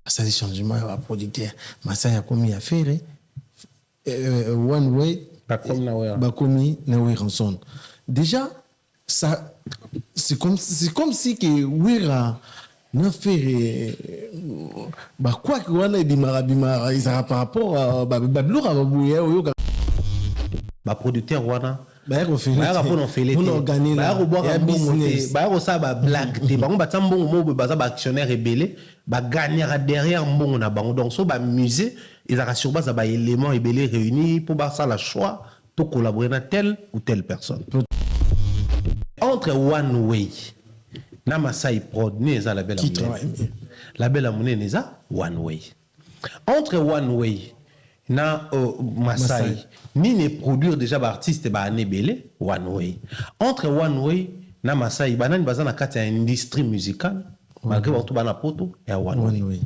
Ça des changements à producteur. Masaya komi affaire One Way bakomi na way ranson. Déjà ça c'est comme si que Wira n'a fait quoi que wana bimara ils par rapport à bablura babouya oyo ba producteur wana ba ko fait on organise ba business ba ça ba blague te bango ba tambongo mo ba za ba actionnaire rebelle ba gagner derrière mbongo na bango donc so ba musée ils a sur base ba éléments rebelle réunis pour ba ça la choix pour collaborer dans telle ou telle personne entre One Way na Masai Prod neza la belle amune neza One Way entre One Way na Masai ni ne produire déjà ba artiste ba anebele One Way entre One Way na Masai banani bazana kati ya industrie musicale malgré tout bana poto ya One Way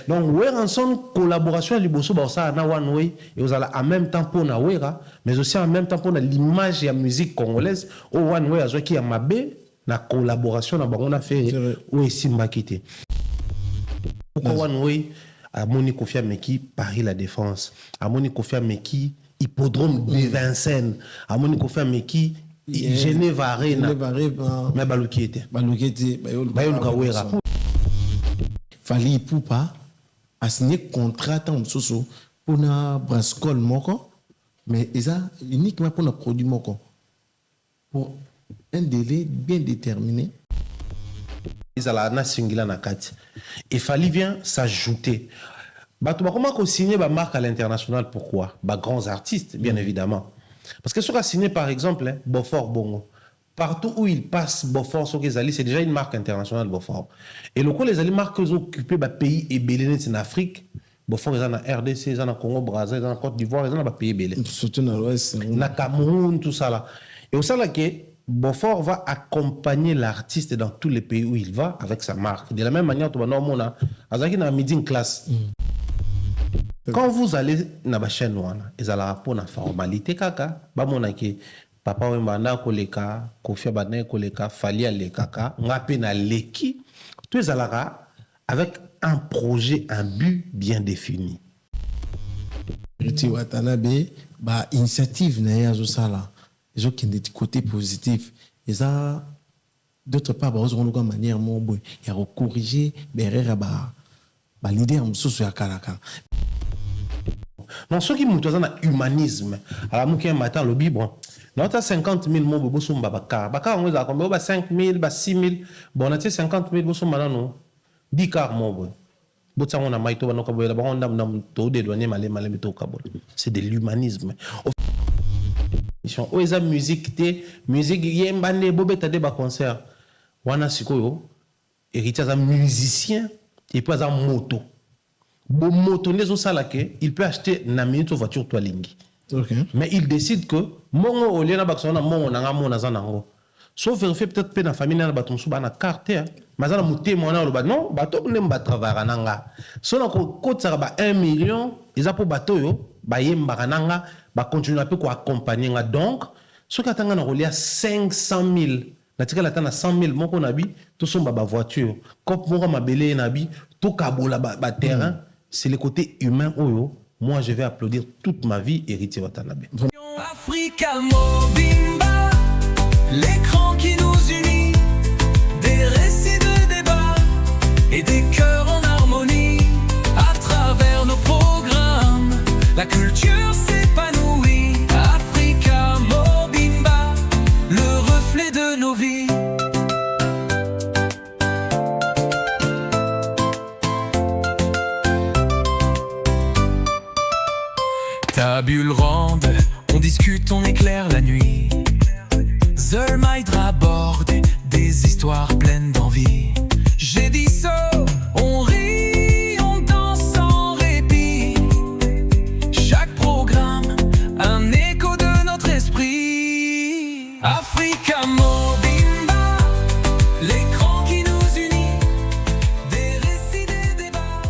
donc Weranson collaboration liboso ba ça na One Way et vous allez en même temps pour na Wera mais aussi en même temps pour l'image de la musique congolaise au One Way azo ki ya mabe na collaboration na bango na fait ou esimba kité pourquoi One Way à Moni Kofia Meki Paris La Défense à Moni Kofia Meki Hippodrome de Vincennes à Moni Kofia Meki Genève Arena mais baluki était bayoluka Wera fallait poupa a signé contrat en soso pour na Brascol moko mais ça uniquement pour na produit moko pour un délai bien déterminé. Ils allaient na singila na kati. Il fallait bien s'ajouter. Bah tu vas comment signer ba marque à l'international pourquoi? Bah grands artistes bien évidemment. Parce que sur a signé par exemple Beaufort Bongo. Partout où il passe Beaufort sur les alliés c'est déjà une marque internationale Beaufort. Et le coup les alliés marques occupé ba pays et belé en Afrique. Beaufort ils en a RDC, ils en a Congo Brazza, ils en a Côte d'Ivoire, ils en a ba pays belé. Surtout dans l'Ouest. Na Cameroun tout ça là. Et au ça là que Beaufort va accompagner l'artiste dans tous les pays où il va avec sa marque. De la même manière, tu vas normalement à middle class. Quand vous allez dans la chaîne, ils allez pour la formalité kaka, ba mona ke papa wembanda koleka, Kofia Bana koleka, Falia le kaka, ngape na leki, tout les alara avec un projet, un but bien défini. Riti Watanabe, ba initiative na ya zo sala. Les gens qui ont des côtés positifs. Et ça, d'autre part, ils ont une manière de corriger les leaders qui à Kalaka. Non, ceux qui ont un humanisme, à la mouki un matin, le bibre, on a 50 000 mots de Bakar. Bakar, on a 5 000, 6 000, bon, on a 50 000 mots 10 car mots. C'est de l'humanisme. O eza musique yembande bobeta de ba concert wana sikoyo héritier za musicien et puis za moto bo moto nezo sala ke il peut acheter na minute voiture to lingi mais il décide que mongo olena baksona mongo na ngamo na zanango sauf vérifier peut-être pe na famille na bato musuba na carte mazana mutemo na lo ba non bato ne mba travailler nanga so na ko kotsa ba 1 million eza pour bato yo ba yemba nanga ba continuer un peu quoi accompagner donc ce qui attend na rolia 500 000 na tika la tana 100 000 moko nabi to somba ba voiture cop moko mabele nabi to kabola ba terrain c'est le côté humain oyo moi je vais applaudir toute ma vie héritier Watanabe. Africa Mobimba, l'écran qui nous unit, des récits de débat et des cœurs en harmonie à travers nos programmes. La culture s'épanouit, Africa Mobimba, le reflet de nos vies. Tabule ronde, on discute, on éclaire la nuit. Zermaïdra borde des histoires pleines d'envie. J'ai dit ça, on rit, on danse sans répit. Chaque programme, un écho de notre esprit. Africa Mobimba, l'écran qui nous unit, des récits, des débats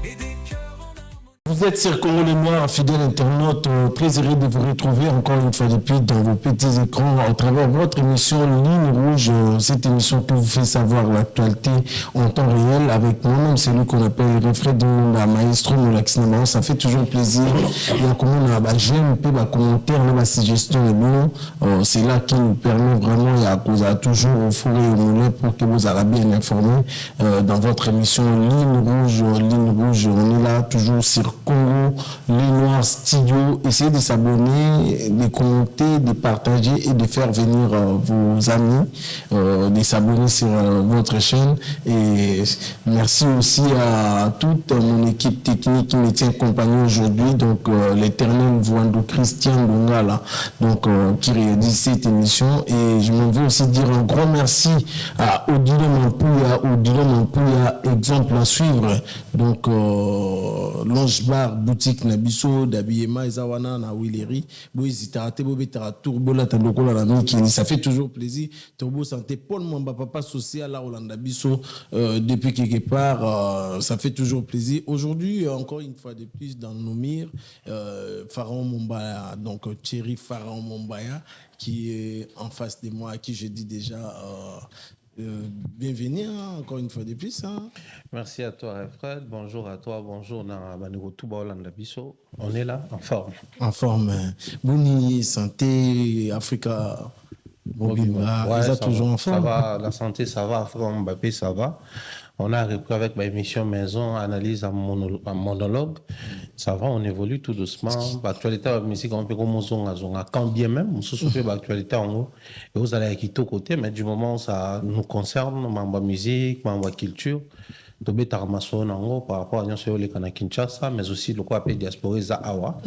et des cœurs en harmonie. Vous êtes sur Congo les Noirs, fidèles internautes, très heureux de vous retrouver encore une fois depuis dans vos petits écrans à travers votre émission Ligne Rouge, cette émission qui vous fait savoir l'actualité en temps réel avec moi-même, c'est lui qu'on appelle Refred la maestro Moulaxinama. Ça fait toujours plaisir. Il y a comment on a j'aime peu ma commentaire, ma suggestion et bon, c'est là qui nous permet vraiment, il y a toujours au four et au moulin pour que vous ayez bien informés dans votre émission Ligne Rouge, on est là toujours sur Congo, les Noirs Studio. Essayez de s'abonner, de commenter, de partager et de faire venir vos amis, de s'abonner sur votre chaîne. Et merci aussi à toute mon équipe technique qui me tient compagnie aujourd'hui, donc l'éternel Voando Christian Dongala, donc qui réalise cette émission. Et je m'en veux aussi dire un grand merci à Odilo Mampuya, exemple à suivre. Donc Longe Bar, boutique Nabiso, Dabiema, Ezawana, na Willery, Boisitarate, Bobetara, Turbola, Tandokola, la Miki, ça fait toujours plaisir. Turbo Santé, Paul Mamba, papa social, là, Olanda Bisso, depuis quelque part, ça fait toujours plaisir. Aujourd'hui, encore une fois de plus, dans nos mires, Pharaon Mombaya, donc Thierry Pharaon Mombaya, qui est en face de moi, à qui je dis déjà bienvenue encore une fois de plus. Merci à toi, Fred. Bonjour à toi. Bonjour, Nabanero Touba Olanda Bisso. On est là, en forme. En forme. Boni, santé, Africa. Bobimba, ouais, ça toujours en forme. Ça va, la santé, ça va. Africa Mbappé, ça va. On a repris avec ma émission Maison, analyse en monologue. Ça va, on évolue tout doucement. L'actualité de la musique, on peut comme quand bien même, on se souvient de l'actualité en haut. Et vous allez quitter au côté, mais du moment où ça nous concerne, ma musique, ma culture, Tobé Taramaso Nango par rapport à Nyon les Kana Kinshasa, mais aussi le quoi appelé diaspora Awa.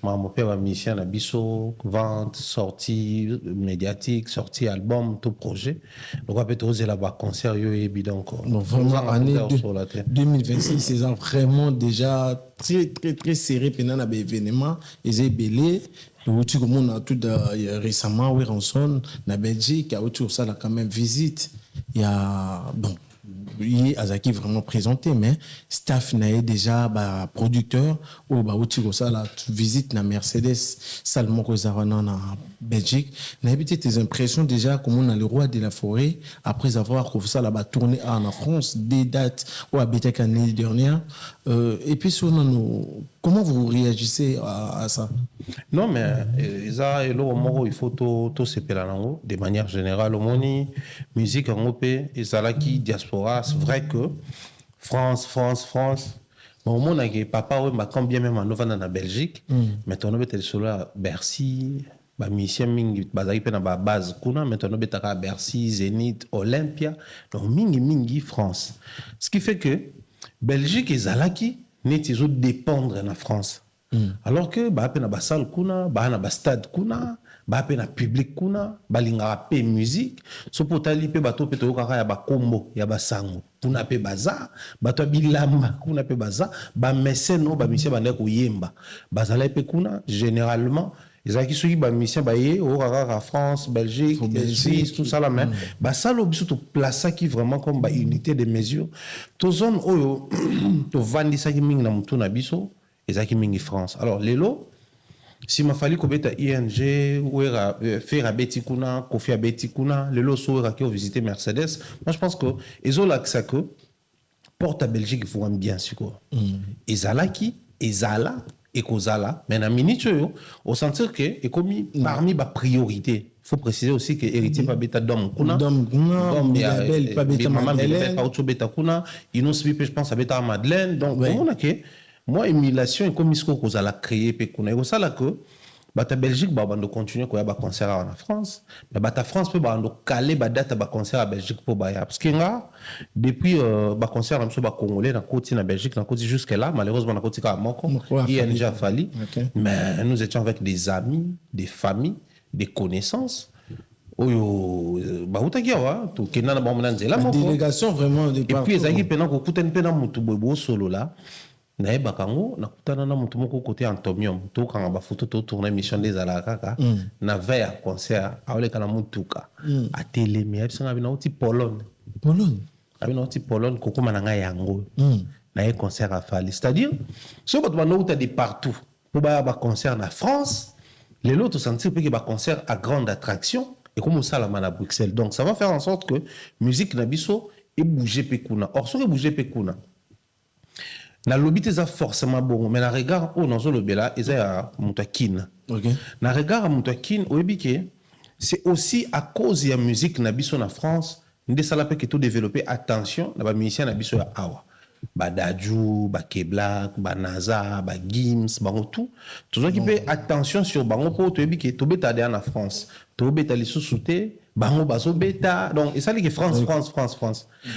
Mon père a mission à Bisso, vente, sortie médiatique, sortie album, tout projet. Le quoi appelé oser là-bas, concert, et bidon. Donc vraiment, année 2026, c'est vraiment déjà très serré pendant l'événement. Ils ont belé. Comme on a tout récemment, oui, Ranson, na Belgique, à autour ça, là, quand même, visite. Il y a, bon, oui, Azaki vraiment présenté, mais staff n'a déjà producteur ou ça la visite na Mercedes Salmon Kozarana en Belgique. N'a habité tes impressions déjà comme on a le roi de la forêt après avoir ça là-bas tourné en France des dates ou habité l'année dernière. Et puis sur nous, comment vous réagissez à ça? Non, mais il faut tout se péler de manière générale. Au moni, musique en OP, et ça là qui diaspora, c'est vrai que France. Mais au monde, papa, quand bien même en Novana, Belgique, maintenant, on est sur la Bercy, mission mingi, bazaki pe na base kuna, maintenant, on est à Bercy, Zénith, Olympia, donc mingi France. Ce qui fait que Belgique et Zalaki n'est pas dépendre de la France. Alors que bah pe na salle kuna, bah na stade kuna, bah pe na public kuna, bah linga pe musique, so potali pe bato pe to kaka ya ba kombo ya ba sango. Kuna pe baza, bato bilamba kuna pe baza, ba mécène ba monsieur ba ndeko yemba. Bazala pe kuna généralement ils ont qui sont ba mission ba yé au kaka France, Belgique, Suisse, tout ça là même. Ba ça l'objet to place qui vraiment comme ba unité de mesure. To zone oyo to vandi sa ki ming na mutu na biso. Et mingi France. Alors, Lelo, si ma fallu qu'on mette ING, ou faire à Betikuna, Kofi à Betikuna, Lelo, soit qui ont visité Mercedes, moi je pense que ils ont l'accès que porte à Belgique, il faut bien sûr. Ezalaki, Ezala, et Kozala, mais dans minute, au sentir que, et comme parmi ma priorité, il faut préciser aussi que héritier pas bêta d'homme kuna pas bêta Madeleine pas autre bêta kuna je pense à bêta Madeleine donc on a que moi émulation et comme isko qu'on a créé pe kuna et ça là que bata Belgique ba bando continuer ko ya ba concert en France mais bata France peut bando caler ba date ba concert à Belgique pour ba parce que nga depuis ba concert am so ba congolais na côté na Belgique na côté jusque là malheureusement na côté ka moko il a déjà fallu mais nous étions avec des amis des familles des connaissances oyo ba utakiwa to kenana ba mona nzela moko délégation vraiment de partout et puis ezaki pena ko kutana pena mutu bobo solo là na eba kango na kutana na mutu moko côté Antomium to kanga ba photo to tourner mission des alakaka na veille concert awle kana mutuka a télé mais abisanga bina uti Pologne abina uti Pologne kokoma na nga yango na un concert à Fali. C'est-à-dire, si on a de partout, pour un concert en France, les autres sentir que un concert à grande attraction, et comme ça, la à Bruxelles. Donc, ça va faire en sorte que la musique Nabiso est bougée Pekuna. Or, si on est bougé Pekuna, na lobby c'est forcément bon, mais na regard où dans le bela, ils à Moutakin. Na regard à Moutakin, c'est aussi à cause de la musique Nabiso en France, nous avons tout développé attention, na ba musicien Nabiso à Awa. Ba Dadju, ba Keblak, ba Naza, ba Gims, ba tout. Tout ça qui fait attention sur bango pour te dire que tout bêta en France, tout bêta les sous-soutés, bango baso bêta. Donc et ça dit que France.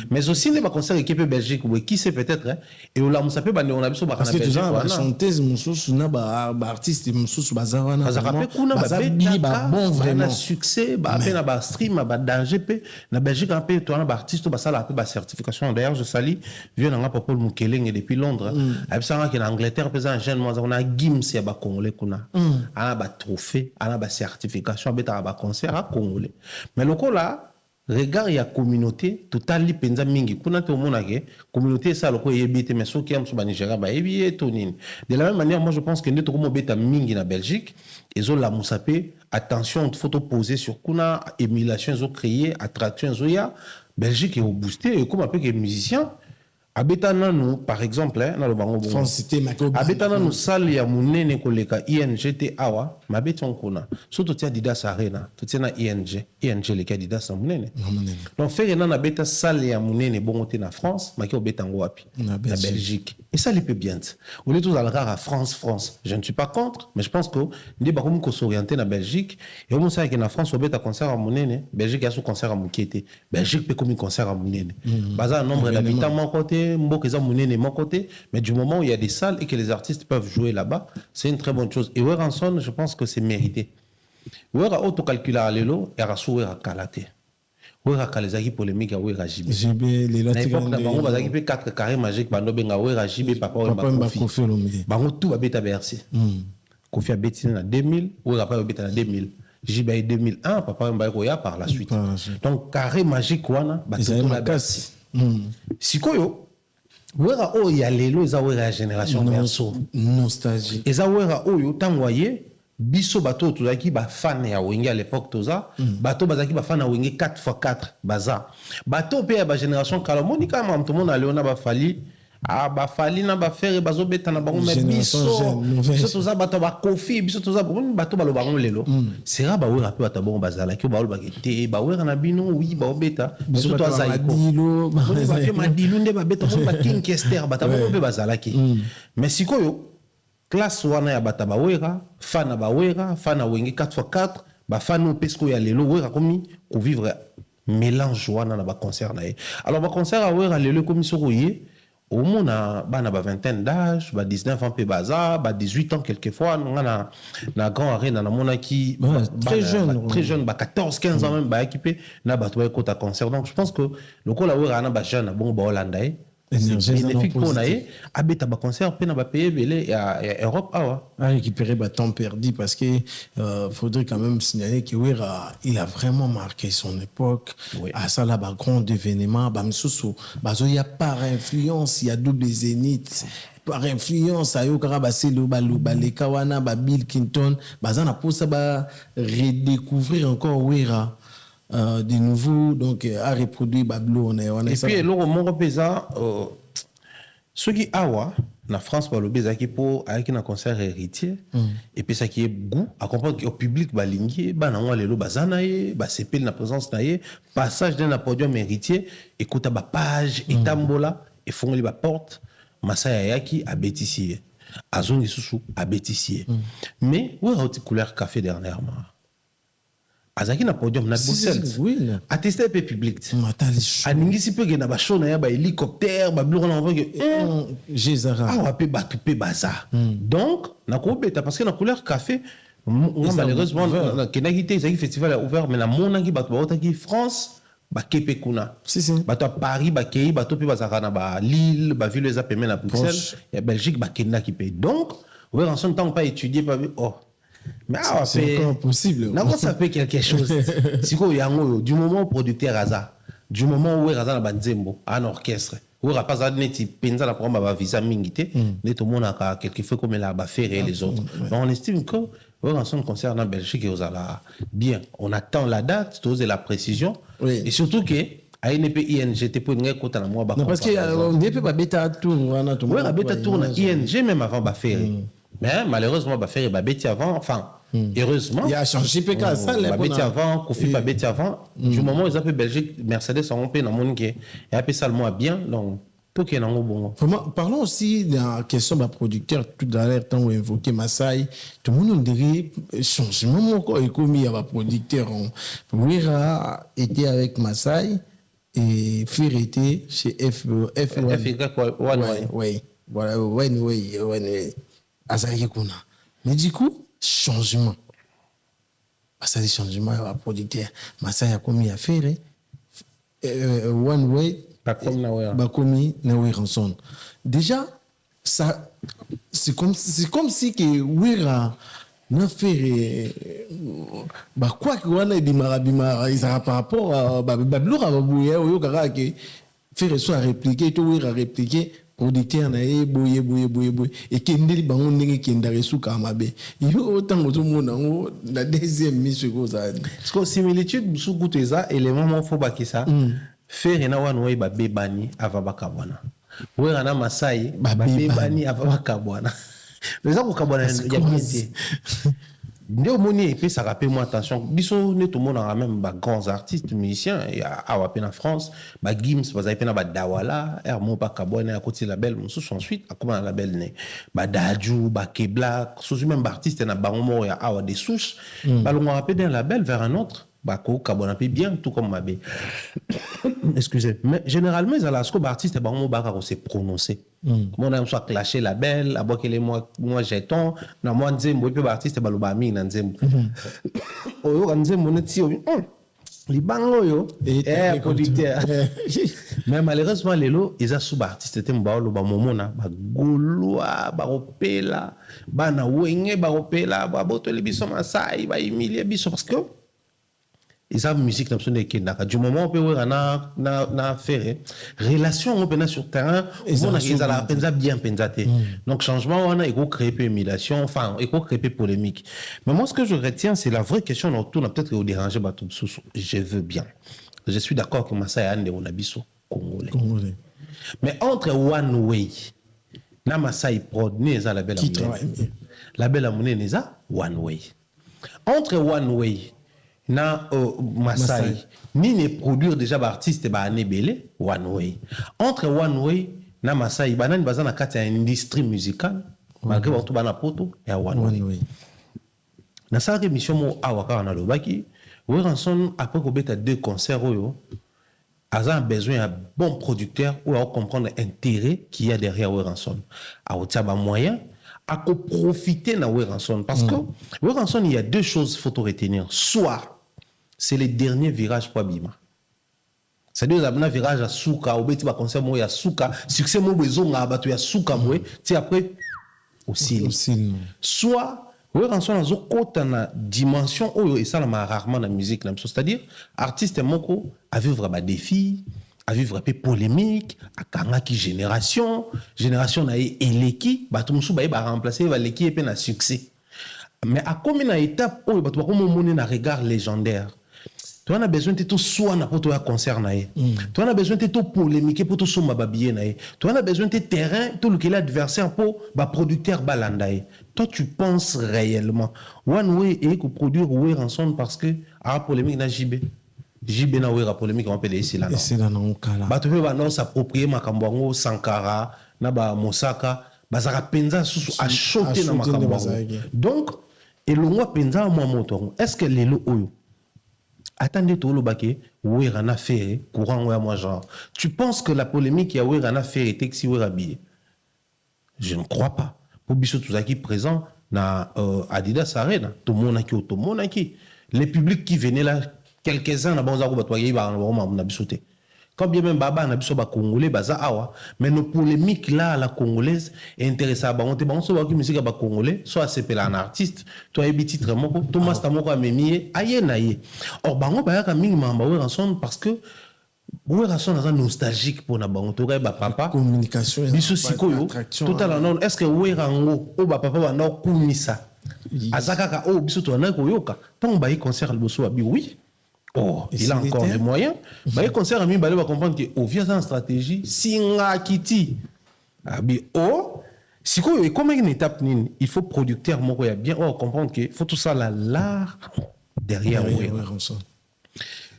Mais aussi les concerts équipe Belgique ou qui sait peut-être et on ça peut on a besoin parce que tu as chanteuse mususu na ba artiste mususu bazawana bazarape kuna ba bon vraiment succès ba peine ba stream ba danger pe na Belgique un peu toi na ba artiste ba sala ba certification. D'ailleurs je salue vieux na Paul Mukeleng depuis Londres avec ça que en Angleterre présent jeune moi on a Gims ya ba congolais kuna ana ba trophée ana ba certification beta ba concert à congolais. Mais le là regard ya communauté totali penza mingi kuna te omona ke communauté ça loko yebite mais soki am suba Nigeria ba yebi to nini. De la même manière moi je pense que ndeto ko beta mingi na Belgique ezo la musape attention photo posée sur kuna émulation zo créer attraction zo ya Belgique est au booster et comme un peu que musicien abetana nous par exemple dans le bango France cité abetana nous salle ya munene koleka INGT awa mabeton kuna surtout tia Adidas Arena tout tia na ING le Adidas munene donc faire na beta salle ya munene bongote na France maki obetango wapi na Belgique et ça les peut bien on est tous à la France je ne suis pas contre mais je pense que ndi ba comme ko s'orienter na Belgique et on sait que na France obeta concert à munene Belgique a son concert à mukete Belgique peut comme concert à munene baza nombre d'habitants mon côté mon côté, mais du moment où il y a des salles et que les artistes peuvent jouer là-bas, c'est une très bonne chose. Et Weranson, je pense que c'est mérité. Wera autocalculer à l'élo et à souhait à Kalate. Wera Kalezaki polémique à Wera JB. JB, les Latigans. Bango Bazaki fait 4 carrés magiques, Bando Benga Wera JB, Papa Kofi. Bango tout a bêta bercé. Kofi a bêté en 2000, Wera pas bêta en 2000. JB en 2001, Papa Mbaye par la suite. Donc, carré magique, Wana, Bateau la bercé. Sikoyo, wera o ya lelo eza wera génération perso nostalgie eza wera oyo tangoye biso bato tozaki ba fan ya wenge à l'époque toza bato bazaki ba fan ya wenge 4x4 baza bato pe ya ba génération kala monika ma tout monde aliona ba fali ba fali na ba faire bazo beta na bango mais biso toza bato ba Kofi biso toza bato ba lo bango lelo sera ba wera pe bato bango bazala ki ba lo bagete ba wera na bino oui ba beta biso toza iko ba ke madilu nde ba beta ba King Kester bato bango pe bazala ki mais sikoyo classe wana ya bata ba wera fana ba wera fana wenge 4x4 ba fano pesco ya lelo wera komi ko vivre mélange wana na ba concert na ye alors ba concert a wera lelo komi soroye au moins na vingtaine d'âge, 19 ans, 18 ans quelquefois, na grand arène, na mona qui très jeune, 14, 15 ans même, équipé, na batoué côté concert. Donc je pense que le coup là où on a jeune, bon, hollandais, c'est bénéfique pour nous. Abeta ba concert, pe na ba payer belé et Europe awa. À récupérer ba temps perdu parce que faudrait quand même signaler que Wera il a vraiment marqué son époque. À ça là ba grand événement, ba misusu, ba zo ya par influence, il y a double zénith. Par influence ayo kara ba selo ba le kawana ba Bill Clinton, ba za na pour ça ba redécouvrir encore Wera. De nouveau donc à reproduire Bablo et puis le mon pesa ceux qui awa na France par le beza qui pour avec un concert héritier et puis ça qui est goût à comprendre que au public balingi ba na lelo bazanaye ba sepel na présence naye passage d'un podium héritier écoute ba page et tambola et fongoli ba porte masaya yaki a bétissier azongi susu a bétissier mais ouais haute couleur café dernièrement azaki na podium na Bruxelles attesté pe public aningisi pe na ba show na ya ba hélicoptère ba bleu na que Jézara ah pe ba tout pe baza donc na ko beta parce que na couleur café malheureusement kenagité ezaki festival ouvert mais la monaki ba otaki France ba kepe kuna ba to Paris ba kei ba to pe bazaka na ba Lille ba ville eza pemé na Bruxelles et Belgique ba kenaki pe donc ouais en son temps pas étudier pas mais c'est encore possible. Là, ça fait quelque chose. Si du moment où producteur Raza, du moment où Raza na banzembo, un orchestre, ou pas ça neti penza la prendre ba visa mingité net tout monde a quelquefois comme la ba faire et les autres. Donc on estime que rançon concernant Belgique aux ala bien, on attend la date, tous la précision et surtout que ANP ING pour une côté na moi ba. Non parce que on ne peut pas bêta tour on a tout. Oui, la bêta tourne ING même avant ba faire. Mais malheureusement ba faire ba bêta avant enfin heureusement il y a changé PK ça les bêta avant Kofi pas bêta avant du moment ils appellent Belgique Mercedes ont payé dans monde qui et après ça le moins bien donc pour qu'il y ait un bon. Vraiment, parlons aussi de la question de producteur tout à l'heure tant on évoqué Masai tout le monde dirait changement mon corps est commis à producteur Wera était avec Masai et Fir était chez F1 ouais voilà ouais Azaki Kuna mais du coup changement ça dit changement à producteur Masai a commis à faire One Way Bakomi na ranson. Déjà ça c'est comme si que Wera n'a fait quoi que wana bimara ils par rapport à babloura babouya oyo kaka que faire soit répliquer to Wera répliquer producteur na boye et que ndeli bango ndenge kenda resuka mabe yo autant que tout monde ngo la deuxième mise ko ça parce que similitude sous gouteza élément mo faut ba ça faire na wana way ba bebani ava bakabwana wera na Masai ba bebani ava bakabwana mais ça ko kabwana ya bien ndio moni pe ça rappelle moi attention biso ne tout le monde a même ba grands artistes musiciens et à en France ba Gims ba zaipena ba Dawala Hermo ba kabwana à côté label musu ensuite à comment label né ba Dadju ba Kebla sous même ba artiste na bango ya awa des souches ba longa rappel d'un label vers un autre Bako Kabonapé bien tout comme Mabé. Excusez. Mais généralement ils allaient à ce que l'artiste est bon baka se prononcer. Mon âme soit clashé label, à boire que les moi jeton, na moi nzembo pe artiste baloba mi na nzembo. Oyo nzembo neti li bango yo producteur. Mais malheureusement lelo ils a sous artiste était mbalo ba momona ba goloa ba opela ba na wenge ba opela ba boto le biso Masai ba humilier biso parce que ils ont musique dans son équipe du moment où on peut na faire relation on peut sur terrain on a bien pensé donc changement on a il faut créer humiliation enfin il faut créer polémique mais moi ce que je retiens c'est la vraie question autour peut-être au déranger bateau je veux bien je suis d'accord que Masai ande on a biso congolais mais entre One Way na Masai prod neza la belle amoné neza One Way entre One Way na Masai ni ne produire déjà ba artiste ba anebele One Way entre One Way na Masai banani bazana kati ya industrie musicale malgré tout bana poto ya One Way na sa émission mo awaka na lobaki Weranson après ko beta deux concerts oyo a besoin d'un bon producteur ou à comprendre l'intérêt qu'il y a derrière Weranson a otaba moyen à profiter na Weranson parce que Weranson il y a deux choses qu'il faut retenir soit c'est le dernier virage pour Abima. C'est-à-dire que le virage à Souka, au bêti, concert moi à Souka, succès moi besoin à battu à Souka moi, tu après aussi. Soit ouais en soit dans une dimension où et ça m'a rarement dans la musique là, c'est-à-dire artiste moko à vivre des défis, à vivre des polémiques, à kanga qui génération na eleki, ba tout musu ba remplacer ba leki et puis na succès. Mais à combien d'étapes où ba tout comme on na regard légendaire. Tu as besoin de tout soit pour toi concert nae. Tu as besoin de tout polémique pour tout soma babie nae. Tu as besoin de terrain tout le adversaire pour ba producteur balandae. Toi tu penses réellement One Way et que produire Way ranson parce que a polémique na JB na Way polémique on peut ici là. C'est là non kala. Ba tu peux non s'approprier makambo Sankara na ba Mosaka bazaka penza sous à choter na makambo. Donc et le moi penza moi moto. Est-ce que les lo oyo attendez tout le baquet, oui, on a fait courant, ouais, moi, genre. Tu penses que la polémique, il y a oui, on a fait était que si oui, habillé? Je ne crois pas. Pour Bissot Touzaki présent, na Adidas Arena, tout le monde qui. Les publics qui venaient là, quelques-uns, na bonza batouaye, bah, on a bisouté. Quand bien même Baba na biso ba congolais baza awa mais nos polémiques là la congolaise est intéressant ba on te ba so ba musique ba congolais soit c'est un artiste toi et titre moko Thomas Tamoko amemié aye naye or bango ba ka mingi mamba we ranson parce que Wera son nostalgique pour na bango to ba papa communication biso sikoyo total non est-ce que wera ngo o ba papa ba na kumisa azaka o biso to na koyoka tant ba concert le bosso abi oui oh il a encore les moyens ba concert ami ba comprendre que au via sa stratégie singa kiti abi oh sikoyo et comme une étape nini il faut producteur moko ya bien comprendre que faut tout ça l'art derrière wera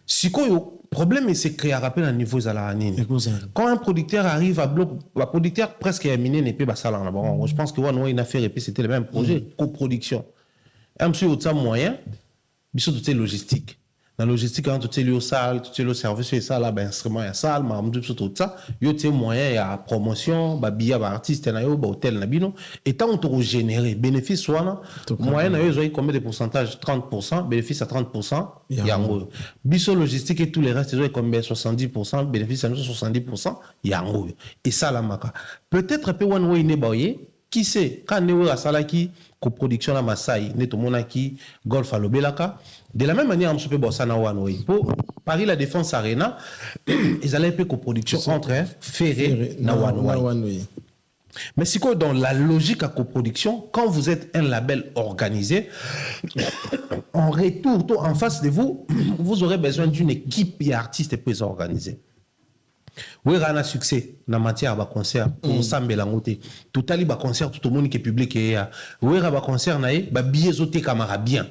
sikoyo problème c'est créer rappel à niveau zalanine. Quand un producteur arrive à bloc, le producteur presque miné n'est pas ça là. Bon, je pense que une affaire et puis c'était le même projet, coproduction. Un monsieur au moyen, biso tout est logistique. Dans la logistique, quand tout est lié au salle, tout est lié au service, et ça là, ben instrument, il y a salle, tout ça. Il y a moyen, il y a promotion, billet, artiste, hôtel, nabino. Et tant qu'on généré bénéfice, soit moyen, il y a combien de pourcentage? 30%, bénéfice à 30%. Il y a un gros. Biso logistique et tous les restes, ils ont combien? 70%, bénéfice à 70%. Il y a un gros. Et ça là, maka. Peut-être un peu one way n'est qui sait, quand nous avons salaki, coproduction à Maasai, nous avons golf à l'Obelaka. De la même manière, nous avons bossé à One Way. Pour Paris La Défense Arena, ils allaient faire coproduction entre Ferré et One Way. Mais c'est quoi dans la logique à coproduction, quand vous êtes un label organisé, en retour, en face de vous, vous aurez besoin d'une équipe d'artistes plus organisée. Oui, il y a un succès dans la matière de concert. On s'amène la montée. Tout à l'heure, concert, tout le monde qui est public. Oui, il y a un concert, il y a billet zoté camarade bien.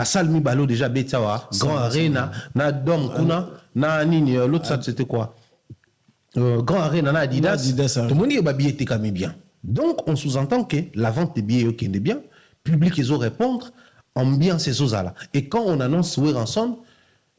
Salle mi balo déjà betawa, Grand Arena, na Dom Kuna, na Nini, l'autre ça c'était quoi? Grand Arena, na Adidas. Tout le monde y a billet camarade bien. Donc, on sous-entend que la vente des billets est bien, public ils ont répondre, ambiance et là. Et quand on annonce oui ensemble,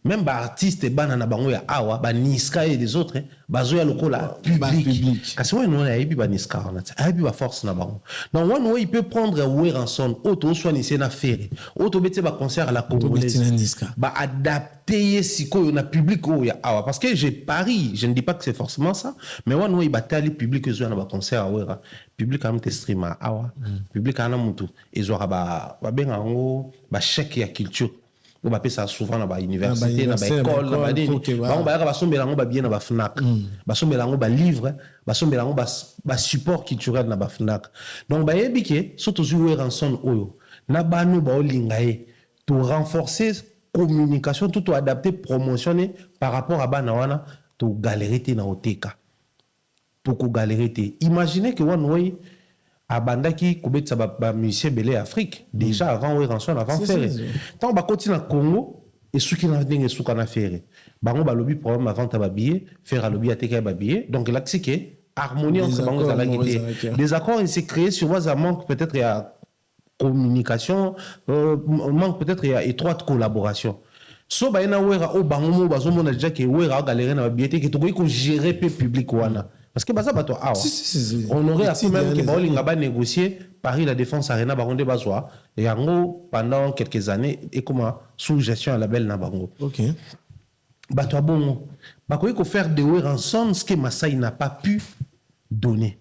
même les artistes et banana bango ya awa ba niska et les autres ba zoya lokola public parce que on a yebi ba niska on a yebi ba force na bango donc one way il peut prendre ouais ranson auto soit ni na faire auto bete ba concert à la congolaise ba adapter siko on a public oh ya awa parce que j'ai pari je ne dis pas que c'est forcément ça mais one way ba tali public zoya na ba concert ouais public am te streamer awa public ana mutu et zoa ba benga ngo ba chèque ya culture. On va ça souvent dans l'université, dans l'école, dans les on va sombrer là, bien dans la Fnac, va sombrer là, on livre, va sombrer là, on support culturel dans la Fnac. Donc bah ébiqué, surtout jouer rançon oyo, na ba nous ba olingaé, pour renforcer communication, tout adapter, promotionner par rapport à banawana, to galerité na oteka, pour ko galerité. Imaginez que one way abandaki kobetsa ba musicien belé Afrique déjà avant ouais rançon avant faire tant ba continue na Congo et ceux qui na ndenge suka na faire bango ba lobby problème avant ta ba billet faire à lobby ateka ba billet donc là c'est que harmonie entre bango za la guité des accords il s'est créé sur un manque peut-être il y a communication manque peut-être il y a étroite collaboration so ba ina wera o bango mo bazo mona déjà que wera galérer na ba billet que to ko gérer pe public wana. Parce que ça bato on aurait appris même que Baolinga va négocier Paris La Défense Arena baronde bazoa et en pendant quelques années et comment sous gestion à la belle nabango. OK. Bato bon bakoy ko faire de ouais rançon ce que Maasai n'a pas pu donner.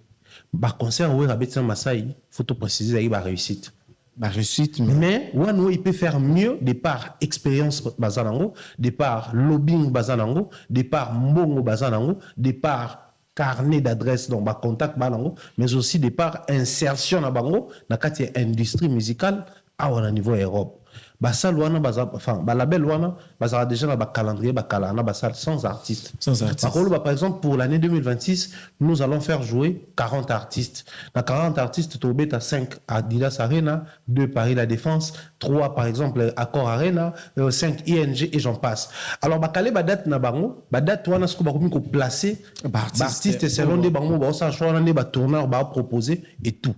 Ba concert ouais Betsan Maasai faut te préciser il va réussite. Ba réussite mais one way il peut faire mieux de par expérience bazanango, de par lobbying bazanango, de par mbongo bazanango, de par carnet d'adresse dans ma contact balango mais aussi de par insertion na bango na kati industrie musicale à un niveau Europe ba salle wana enfin ba label wana bazara déjà na ba calendrier ba kala na ba salle sans artistes par exemple pour l'année 2026 nous allons faire jouer 40 artistes na 40 artistes to beta 5 à Adidas Arena 2 Paris La Défense 3 par exemple Accor Arena 5 ING et j'en passe alors ba calé ba date na bango ba date wana ce ko ba komi ko placer ba artistes selon des bango ba ça choix na ba tourneur ba proposer et tout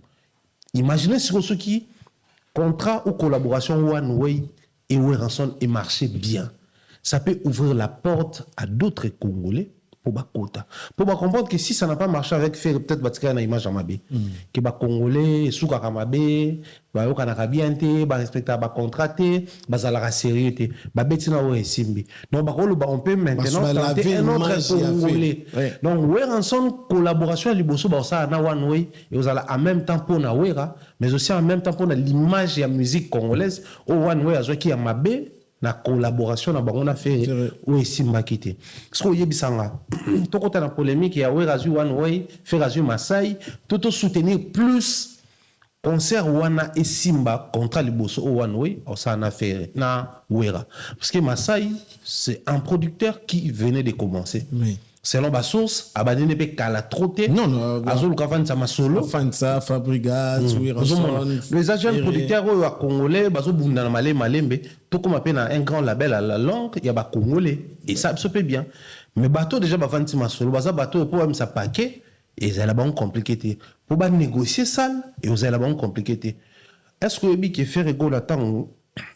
imaginez sur ceux qui contrat ou collaboration one way et ouais rançon et marcher bien ça peut ouvrir la porte à d'autres Congolais pour bakota pour comprendre que si ça n'a pas marché avec faire peut-être batiker na image amabe que ba Congolais souka kamabe ba yokanaka bien te ba respecter ba contraté ba zala sérieux ba betina o simbi donc ba on peut maintenant tenter un autre Congolais donc ouais rançon collaboration liboso ba ça na one way et vous allez en même temps pour na wera mais aussi en même temps pour l'image et la musique congolaise au one way azo ki amabe na collaboration na bango na faire ou esimba kité ce que yebisanga to kota na polémique ya Werazu One Way Ferazu Masai to soutenir plus concert wana esimba contre liboso One Way au ça na faire na Wera parce que Masai c'est un producteur qui venait de commencer. Oui. Selon ma source, Abadine pe kala troté. Non, Azul Kafan Sama solo. Fansa, Fabrigas, les agents producteurs congolais, bazo bunda na malembe, tout comme appelle un grand label à la langue, il y a ba congolais et ça se fait bien. Mais bateau déjà ba fanti ma solo, baza bateau pour même ça paquet et ça la bon compliqué. Pour ba négocier ça et vous allez la bon compliqué. Est-ce que bi qui fait rigolo attend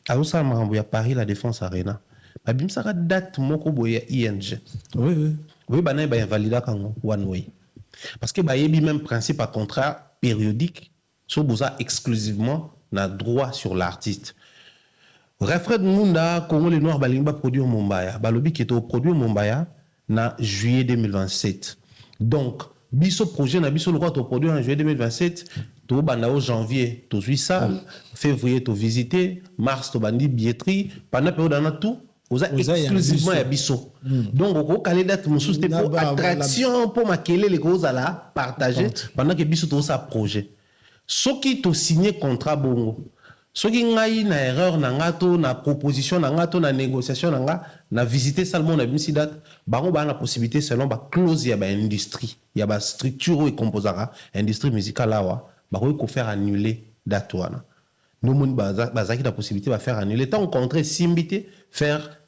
à ça marambo ya Paris la Défense Arena. Babim ça date moko boya ING. Oui. Oui, bah non, bah invalida quand One Way. Parce que bah il y a même principe à contrat périodique, sur besoin exclusivement na droit sur l'artiste. Refred Munda, Congo les Noirs balimba produire Mombaya, balobi qui était au produit Mombaya na juillet 2027. Donc biso projet na biso le droit au produit en juillet 2027, to banda au janvier, to suis ça, février to visiter, mars to bandi billetterie, pendant période dans tout exclusivement à Bisso. Donc, au calé date, c'était pour attraction, pour maquiller les causes à la partager pendant que Bisso tout ça projet. Ceux qui t'ont signé contrat bongo, ceux qui ont eu une erreur, na proposition, na négociation, na visité seulement na bimsi date, bango ba na possibilité selon ba clause ya ba industrie, ya ba structure et composara industrie musicale là wa, ba ko faire annuler date wana. Nous moun bazaki la possibilité de faire annuler tant contrat simbité faire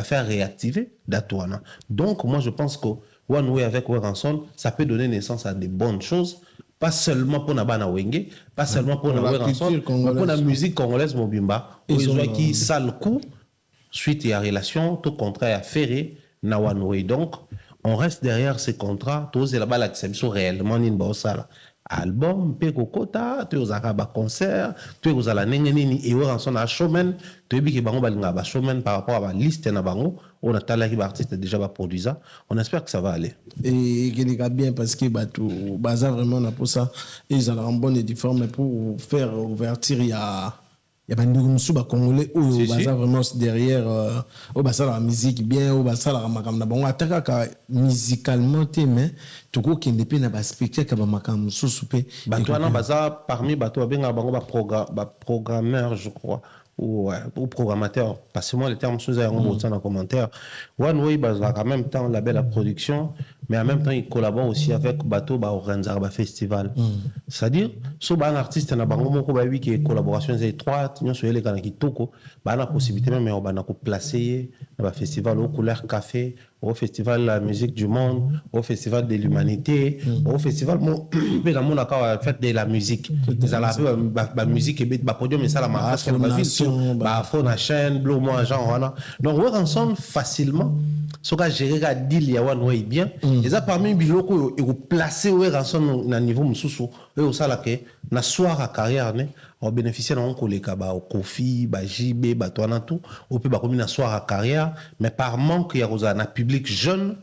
faire réactiver Datoana. Donc moi je pense que One Way avec Weranson ça peut donner naissance à des bonnes choses, pas seulement pour Nabana Wenge, pas seulement pour Weranson, mais pour la musique congolaise mobimba où ils ont qui sale coup suite à relation tout contrat à ferrer na One Way. Donc on reste derrière ces contrats, tous et là-bas l'acception réellement ni ba album pe kokota tu ozaka ba concert tu ozala nengeni et Weranson a showman tu bi ke bango balinga ba showman par rapport à la liste na bango on a tala ki ba artiste déjà ba produisa on espère que ça va aller et qu'il est bien parce que bato baza vraiment na pour ça ils ont un bon uniforme pour faire ouverture il y a bandu musu ba congolais ou baza vraiment derrière au basa la musique bien au basa la makam na bango ataka musicalement mais toko kende pe na ba spectacle ba makam musu soupe bato na baza parmi bato benga bango ba programmeur je crois ou programmateur parce que moi les termes sous en dans les commentaires One Way baza en même temps label à production mais en même temps il collabore aussi avec bateau ba organiser ba festival c'est-à-dire so ba un artiste na bango moko ba wi qui collaboration étroite nyo so ele kana kitoko ba na possibilité même ba na ko placer na ba festival au couleur café au festival de la musique du monde au festival de l'humanité au festival pe na mona ka fête de la musique ça la ba musique et ba podium mais ça la marque ba fond na chaîne bleu moi genre voilà donc on ensemble facilement so ka gérer ka deal ya One Way bien et ça parmi biloko et placer Weranson na niveau mususu et au sala ke na soir à carrière ne on bénéficier dans koleka ba Kofi ba JB ba toana tout au peut ba comme na soir à carrière mais par manque ya na public jeune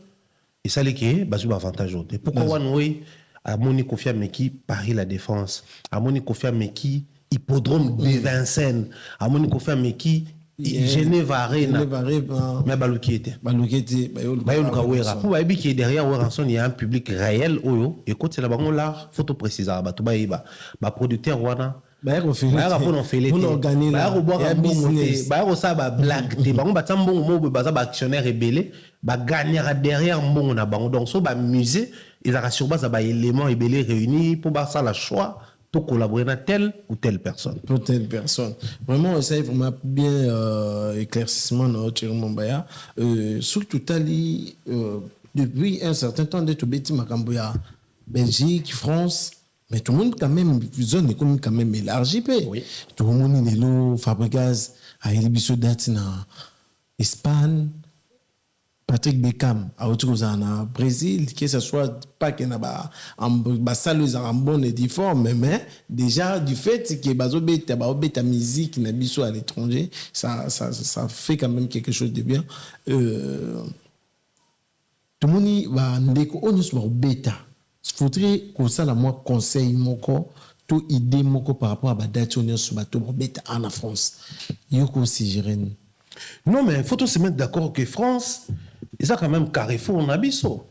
et ça les que ba ba avantage et pourquoi One Way à Moni Kofi Meki Paris la Défense à Moni Kofi Meki hippodrome de Vincennes à Moni Kofi Meki Genève Arena mais baluki était bayoluka Wera pour babi qui est derrière Weranson il y a un public réel oyo et quand c'est la bango là faut tout préciser ba to ba producteur wana ba pour organiser ba business ba ça ba blague te bango ba tambongo mo ba za ba actionnaire rebelle ba gagnera derrière mbongo na bango donc so ba musée ils a sur base ba éléments rebelle réunis pour ba ça la choix pour collaborer avec telle ou telle personne. Pour telle personne. Vraiment, ça il faut bien éclaircissement dans notre Mombaya. Surtout Tali, depuis un certain temps, d'être bêtis Makamboya, Belgique, France, mais tout le monde quand même, zone économique quand même élargie. Oui. Tout le monde est là, Fabregas, Aïlibiso Datina, Espagne, Patrick Beckham a autorisé en Brésil que ce soit pas qu'il n'a pas salut en bon et difforme mais déjà du fait que ta musique n'a pas à l'étranger ça fait quand même quelque chose de bien tout le monde va ndeko on se bêta il faudrait que ça la moi conseil moko toute idée moko par rapport à la date sur bateau en France. Yoko aussi géré. Non, mais il faut tous se mettre d'accord que France, ils ont quand même Carrefour en abisso.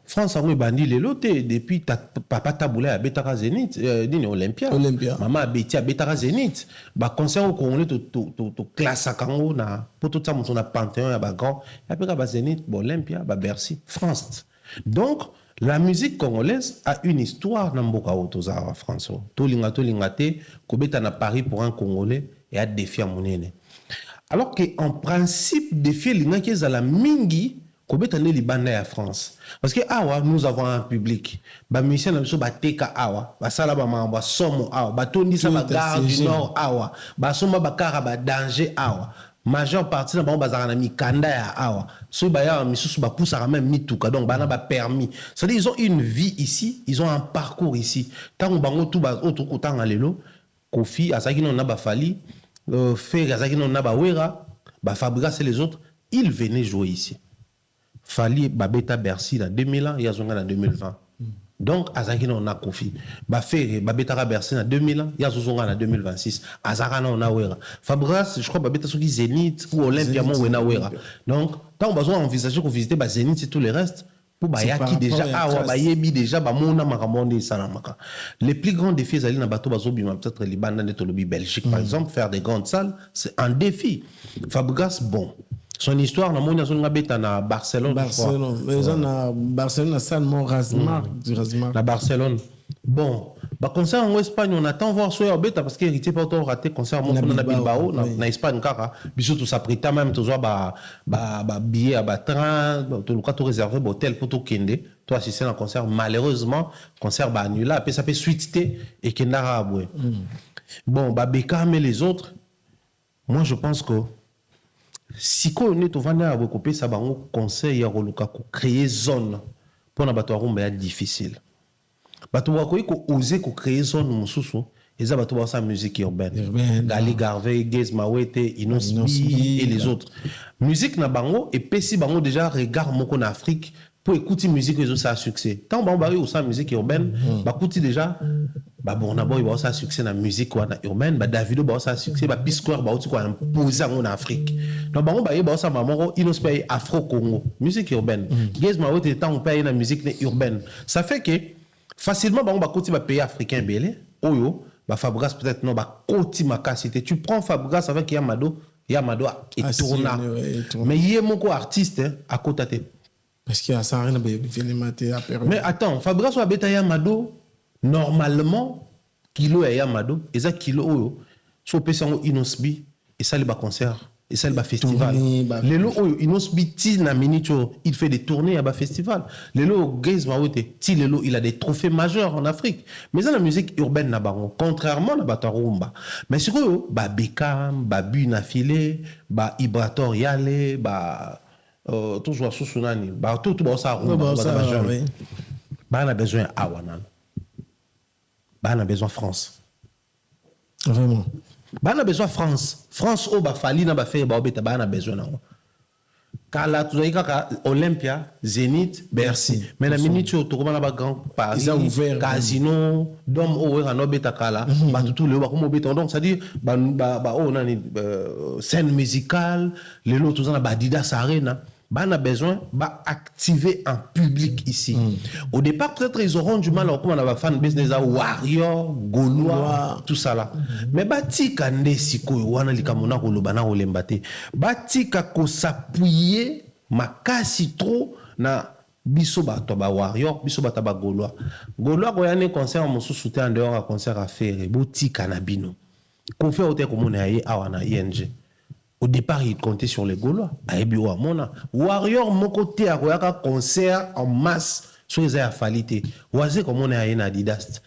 France a eu bandi les lotés depuis papa taboulé à Betara Zénith, Olympia. Maman a béti à Betara Zénith. Bah concert au Congolais to classe à Kango na pour tout ça on a Panthéon à Bagan, et puis à Zénith, Olympia, bah Bercy, France. Donc la musique congolaise a une histoire dans Mboka Otoza France. Tolinga te kobeta na Paris pour un Congolais et a défier monene. Alors qu'en principe défier linga qui est à la mingi kobeta ne libanda à France. Parce que awa nous avons un public. Ba musicien na biso ba teka awa, ba sala ba mamba somo awa, ba tondi sa ba gare du nord awa, ba somba ba kara ba danger awa. Majeure partie na ba bazara na mikanda ya awa. So ba ya misusu ba poussa même mituka donc ba na ba permis. C'est-à-dire ils ont une vie ici, ils ont un parcours ici. Tant bango tout ba auto kotanga lelo, Kofi asaki non na ba fali, Fer asaki non na ba wera, ba Fabrica c'est les autres, ils venaient jouer ici. Fali Babeta Bercy en 2000 et Yazonga en 2020. Donc, Azaki on a Kofi. Bafere Babeta Bercy en 2000 et Yazonga en 2026. Azarana on a Wera. Fabras, je crois Babeta Soki Zénith ou Olympia mon Wera. Donc, tant on besoin envisager qu'on visiter Zénith et tout le reste pour Bayaki déjà awa Bayebi déjà Bamona Maramonde Salamaka. Les plus grands défis Zali na bateau bazobi peut-être les bandes de Tolobi Belgique par exemple faire des grandes salles, c'est un défi. Fabras bon. Son histoire, na moni azonga beta na Barcelone. Barcelone. Mais Barcelone, na salle mon Razmar. Na Barcelone. Bon, bah concert en Espagne, on attend voir soit beta parce que héritier pas autant raté concert mon na Bilbao, na Espagne kaka. Biso tout ça prita même tout ça ba billet à train, tout le cas tout réservé hôtel pour tout kende. Toi assister à un concert malheureusement concert ba annulé, après ça fait suite et kendara aboué. Bon, bah Beka mais les autres, moi je pense que si on est au Vanda à recouper ça bango conseil à roluka ko créer zone pour na bato rumba difficile. Bato wa ko oser ko créer zone mususu et ça bato ba sa musique urbaine. Gali Garvey, Gez Mawete, Inosbi et les autres. Musique na bango et pesi bango déjà regarde moko na Afrique pour écouter musique et ça a succès. Tant bango bari ou sa musique urbaine, ba écouter déjà ba bon na boy ba ça succès na musique wana urbaine, ba Davido ba ça succès, ba P-Square ba oti ko imposer en Afrique. Donc bango ba ça mamoro Inosbi Afro Congo, musique urbaine. Gez Mawete tant on paye na musique urbaine. Ça fait que facilement bango ba koti ba pays africain belé, oyo ba Fabregas peut-être non ba koti makasité. Tu prends Fabregas avec Yamado et tourna. Mais il y a mon artiste à côté. Parce qu'il y a ça rien à mais attends, Fabregas ou beta Yamado normalement kilo et Yamado et ça kilo oyo so pesa Inosbi et ça les ba concert et ça les ba festival. Les lo oyo Inosbi ti na miniature, il fait des tournées à ba festival. Les lo Gaze Mawote ti les lo il a des trophées majeurs en Afrique. Mais dans la musique urbaine na baron contrairement à Batarumba. Mais sur eux ba Bekam, ba Buna Filé, ba Ibrator Yale, ba toujours sous Sunani, bah tout ça on a besoin Awanan. Bah on a besoin France. Vraiment. Bah on a besoin France. France au ba fali na ba faire ba obeta ba on a besoin na. Kala tu kaka Olympia, Zénith, Bercy. Mais la minute tu to na ba grand Paris, Casino, dom o na obeta kala, ba tout le ba comme obeta donc ça dit ba on a scène musicale, les lots tout ça na ba Didas Arena. On a besoin d'activer un public ici. Au départ, peut-être ils auront du mal à comment on va faire business à Warrior, Gaulois, tout ça là. Mais bati kande siko wana likamona ko lobana ko lembate. Bati ka ko s'appuyer makasi trop na biso ba to ba Warrior, biso ba ta ba Gaulois. Gaulois ko yane concert mo sous en dehors à concert à faire boti kanabino. Ko fait hôtel ko mona yi awana ING. Au départ, il comptait sur les Gaulois. Aïbiwa Mona. Warrior, mon côté, a un concert en masse sur les affalités. Oisé comme on est à Adidas.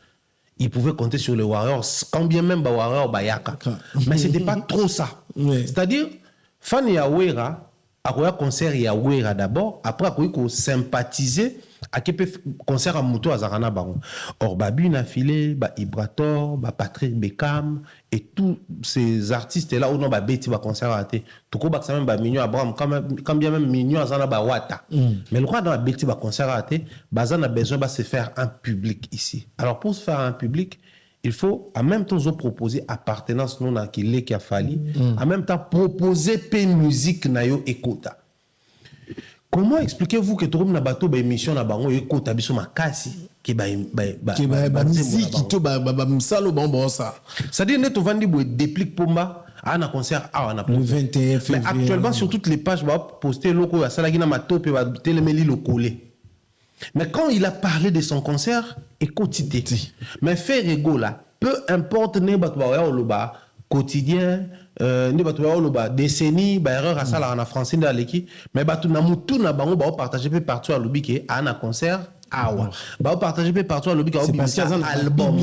Il pouvait compter sur les Warriors, quand bien même Warrior Bayaka. Mais ce n'était pas trop ça. C'est-à-dire, Fan Yawera, a un concert Yawera d'abord, après, il a sympathisé à quel concert à Mouto à Zarana Baron. Or, Babu Nafile, Ibrator, Patrick Beckham, et tous ces artistes-là, ou non, Betty va concert à Té. Tout le monde même Mignon Abraham, quand bien même Mignon à Zana Wata. Mais le roi dans Betty va concert à Té, Bazan a besoin de se faire un public ici. Alors, pour se faire un public, il faut en même temps proposer appartenance non à qui a fallu, en même temps proposer pe musique na yo ekota. Comment expliquez-vous que tout le monde a bateau ba émission na bango ekota biso makasi que ba musique to ba msalo bon ça. C'est-à-dire net vandi bo déplique pomba à un concert le 21 février. Mais actuellement sur toutes les pages va poster loko ya salaki na matope ba telemeli lo coller. Mais quand il a parlé de son concert, écoutez. Mais faire ego là, peu importe ne batwa loba quotidien, ne batwa loba décennie, ba erreur à ça là en français dans l'équipe, mais batu na mutu na bango ba partager peu partout à lobi que à un concert awa. Ba partager peu partout à lobi que un album.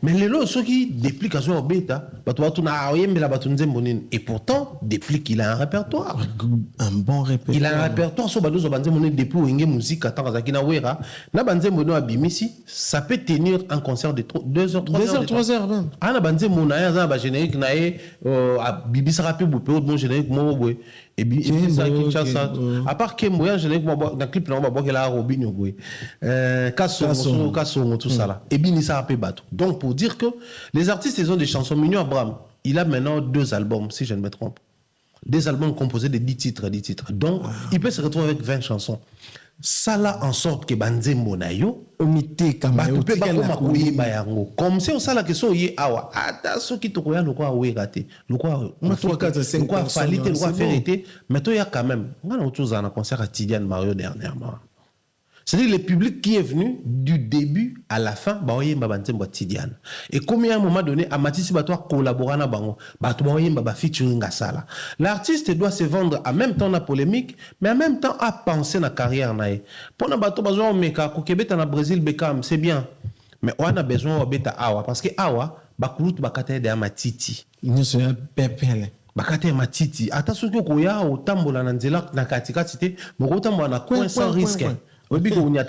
Mais les lots ceux qui dépliquent à son bêta, batwa tu na oyembe la batu nzembonin et pourtant déplique il a un répertoire. Un bon répertoire. Il a un répertoire sur badozo banzembonin depuis wenge musique attends zakina wera. Na banzembonin abimisi, ça peut tenir un concert de 2 heures 3 heures même. Ana banzembonin ya za ba générique na e bibisa rapé bopé bon générique mo boy. Et bien ça Kinshasa à part Kembo ya générique dans clip na ba bokela Robinho boy. Kasso tout ça là. Et bien ça rapé bateau. Donc pour dire que les artistes ils ont des chansons. Mignon Abraham, il a maintenant 2 albums si je ne me trompe. Des albums composés de 10 titres. Donc, il peut se retrouver avec 20 chansons. Ça là, en sorte que Banzembo na yo, omité kamayo, comme si on sait la question y awa. Ata so ki to koya loko awe raté. Loko 3 4 5 quoi falité, loko vérité, mais toi y a quand même. On a autre chose à un concert à Tidiane Mario dernièrement. C'est-à-dire le public qui est venu du début à la fin, bah oyé mbabanzembo Tidiane. Et comme à un moment donné, Amatisi ba toi collaborer na bango, bah toi oyé mbaba featuring à ça là. L'artiste doit se vendre en même temps na polémique, mais en même temps à penser na carrière nae. Pour na bato bazo meka ko kebeta na Brésil bekam, c'est bien. Mais on a besoin de beta awa parce que awa ba kulut ba kata de Amatiti. Nous sommes pepele. Bakate matiti. Attention ko ya o tambola na nzela na katika cité, moko tambola na coin sans risque. Mais vous ne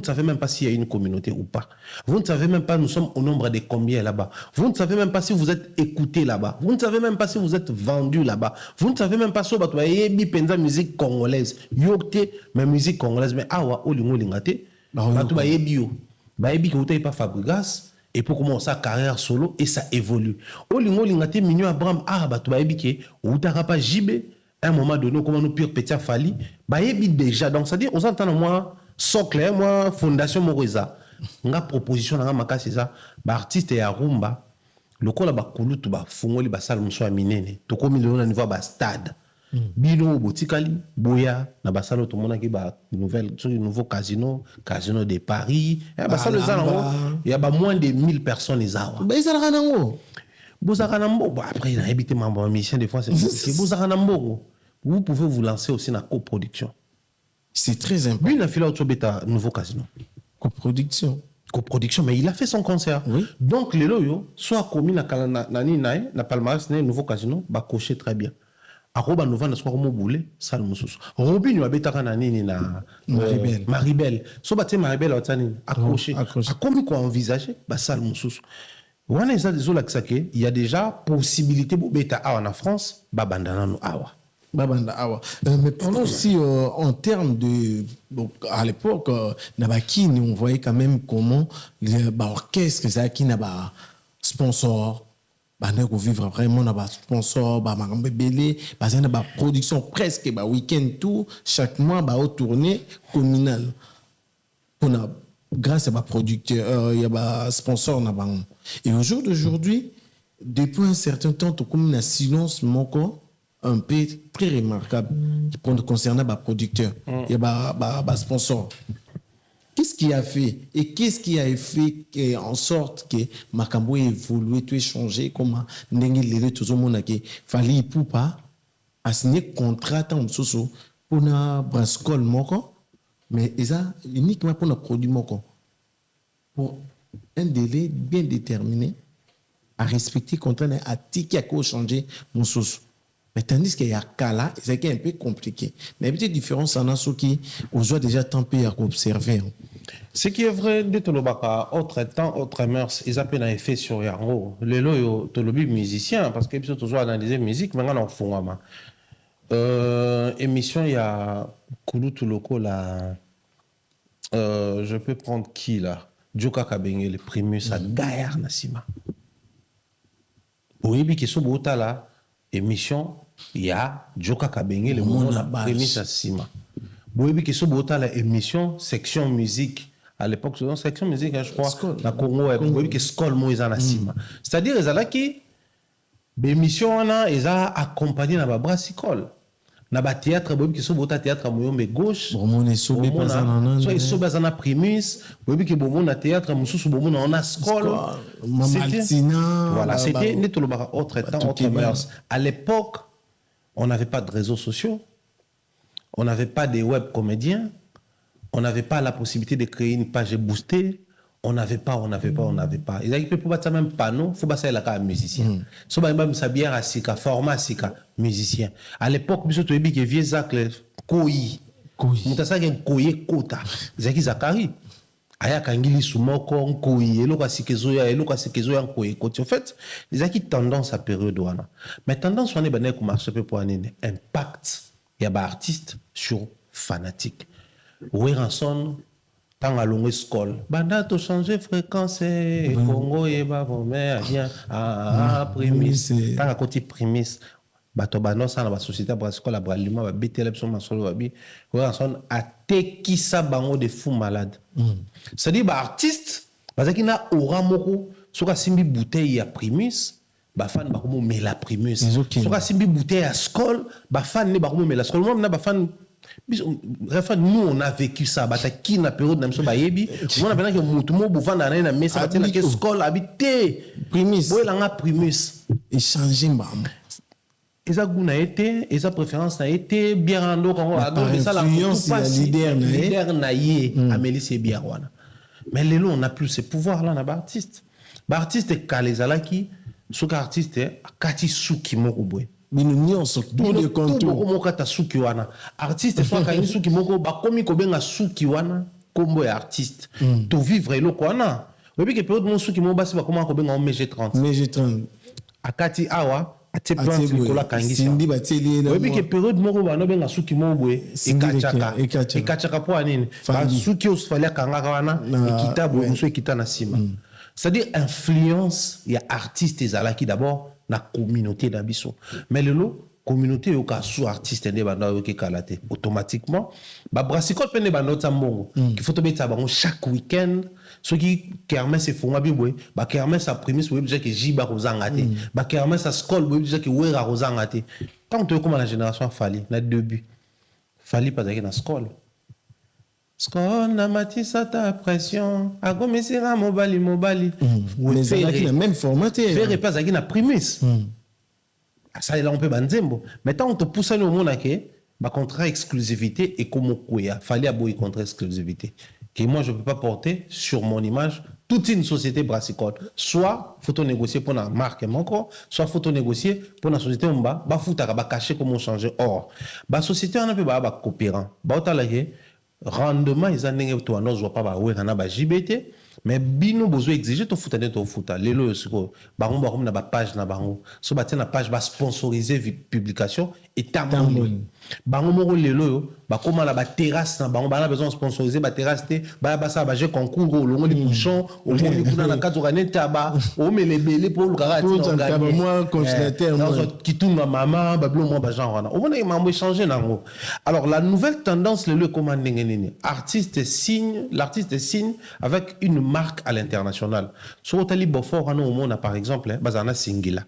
savez même pas s'il y a une communauté ou pas. Vous ne savez même pas nous sommes au nombre de combien là-bas. Vous ne savez même pas si vous êtes écouté là-bas. Vous ne savez même pas si vous êtes vendu là-bas. Vous ne savez même pas si vous êtes musique congolaise. Yokte, mais musique congolaise. Mais awa, olingo lingate. Batu bio. Baebi que vous n'avez pas Fabregas. Et pour commencer sa carrière solo et ça évolue. Olingo lingate, Mignon Abraham, batu baebi que ou t'as pas jibé. À un moment donné, comment nous pire petit fali, bah il déjà. Donc, c'est-à-dire, on entend moi, socle, moi, fondation Moroza. On a proposition, on a makasi c'est ça. Bah artiste et arumba, le col ba kulu tu ba fungoli ba salle mso aminene. To komi le on niveau ba stade. Bino botikali, boya, na ba salle tout le monde qui ba nouvelle, sur nouveau casino de Paris. Bah salle il y a ba moins de 1000 personnes les awa. Bah ça la nango. Bon, après, il a habité ma mission, des fois, c'est vous pouvez vous lancer aussi dans la coproduction. C'est très important. Lui, il a fait l'autre bêta nouveau casino. Coproduction, mais il a fait son concert. Oui. Donc, les loyaux, soit commis na palmarès, nouveau casino, bah, coché très bien. Aroba nous vend soit comme boulé, ça le moussous. Robin, a bêta kanani na Maribel. So batte Maribel, a coché. A commis quoi envisager, bah, ça le moussous. Il y a déjà possibilité pour bêta en France, babandana no awa. Babanda awa. Mais pendant aussi en termes de à l'époque Nabaki, on voyait quand même comment l'orchestre qui n'a pas sponsor, on vivre vraiment n'a pas sponsor, marambe belé, n'a pas production presque week-end tout chaque mois au tournée communale. On a grâce à ma producteur, il y a un sponsor. Et au jour d'aujourd'hui, depuis un certain temps, tout comme un silence, un peu très remarquable concernant ma producteur. Il y a un sponsor. Qu'est-ce qui a fait et qu'est-ce qui a fait en sorte que Makambo ait évolué, tout changé, comme Nengi tout le monde qui fallait pour pas signer contrat en sous pour na Brascol moko. Mais ça uniquement pour notre produit moko. Pour un délai bien déterminé à respecter contre à ticket à quoi changer mon sauce. Mais tandis qu'il y a cas là, c'est un peu compliqué. Mais la petite différence en a ceux qui ont déjà tempé à observer. Ce qui est vrai de Tolobaka, autre temps, autre mœurs, ils appellent un effet sur Yango. Les loyaux, Tolobi musicien, parce qu'ils sont toujours analysé musique, mais on fond émission, il y a Kulu Tuloko, la Je peux prendre qui là? Joka Kabenge, le Primus à Gaillard Nassima. Oui, qui sont bota là, émission, il y a Joka Kabenge, le monde à Primus à Sima. Oui, qui sont bota là, émission, section musique. À l'époque, c'est section musique, je crois, la Congo, oui, qui Skol Moïse à Sima. C'est-à-dire, ils ont qui, l'émission, ils ont accompagné dans la brassicole. Na ba théâtre bobi ki so bota théâtre moyombe gauche bomone sobe bazana so iso bazana primus bobi ki bomona théâtre mususu bomona on a skol Martina voilà c'était netolo ba autre temps autre mœurs à l'époque on n'avait pas de réseaux sociaux on n'avait pas de web comédiens on n'avait pas la possibilité de créer une page boostée. On n'avait pas. Ils avaient pour battre même panneau, faut battre la musicien. So ba même ça bien à sika format sika musicien. À l'époque, biso to ebi que vieux Zach koi. Mutasa ke koi kota. Zaki Zakari. Aya kangili sumoko koi elo ka sikezo ya koi koti. En fait, les aki tendance à période wana. Mais tendance on est bané ko marché peu pour année impact ya ba artiste sur fanatique. Weranson tant à longue école, banda to changer fréquence, Congo et Bavomé, bien, prémisse, tant à côté prémisse, bato bano ça dans la société brassicole la bralima ba BTL son masolo babi, ouais son a teki sa bango de fou malade. C'est-à-dire ba artiste, parce qu'il na aura moko, soka simbi bouteille à prémisse, ba fan ba komo mais la prémisse. Soka simbi bouteille à skol, ba fan ne ba komo mais la skol, moi na ba fan nous on a vécu ça bata qui na période na so ba yebi on a besoin que mutu mo buvanda na mais ça batena que skol habité primus boy la primus échanger mbam eza guna été eza préférence na été bien rando quand on a ça la leader na yé Amélie c'est bien wana mais lelo on a plus ce pouvoir là na ba artiste kalezala ki soka artiste kati suki moko boy binunyo so tout de contour ko kata suki wana artiste soit ka suki moko ba komi ko benga suki wana kombo ya artiste to vivre eloko wana obi ke période mon suki mo basi ba koma ko benga o MG30 akati awa ate plan kola kangisa sindi bateli na obi ke période moko ba no benga suki mo boye ekachaka po anini ba suki osfalia kangaka wana ekitabo muso ekita na sima c'est-à-dire influence ya artiste ezalaki d'abord na communauté d'abisso mais le communauté yo ka sous artiste ndé banda yo ke kalate automatiquement ba brassicole pene banda tambongo qu'il faut to beta bango chaque week-end ce qui kermesse fonga bibwe ba kermesse a prémisse we déjà que jiba rozangate ba kermesse a skol we déjà que wera rozangate tant to comme la génération Fali na début Fali pas avec na skol skol na matisa ta pression agomesera mobali mais ça qui la même format faire pas avec na primus ça là on peut banzembo mais tant on te pousse au monde que ba contrat exclusivité et comme koya fallait aboyer contrat exclusivité que moi je peux pas porter sur mon image toute une société brassicole soit faut négocier pour la marque encore soit faut négocier pour la société on ba foutaka ba cacher comment changer or ba société on a peu ba coopérant ba otalaye rendement ils en to no zo pa ba we kana ba JBT mais bino besoin exiger to futa to futa lelo siko bango ba comme na ba page na bango so ba na page ba sponsoriser publication et tamboni bango moko lelo ba comme na ba terrasse na bango ba na besoin sponsoriser ba terrasse te ba ça ba j'ai concours au longo des bouchons au monde kuna na kazo kaneta ba o melebele pour le garati no moi congélateur moi qui tout ma maman ba blo moi ba genre na o mona mambo changer nango alors la nouvelle tendance le comment ndengeni l'artiste signe avec une marque à l'international. Sur Otali Beaufort, on a par exemple, Bazana Singila.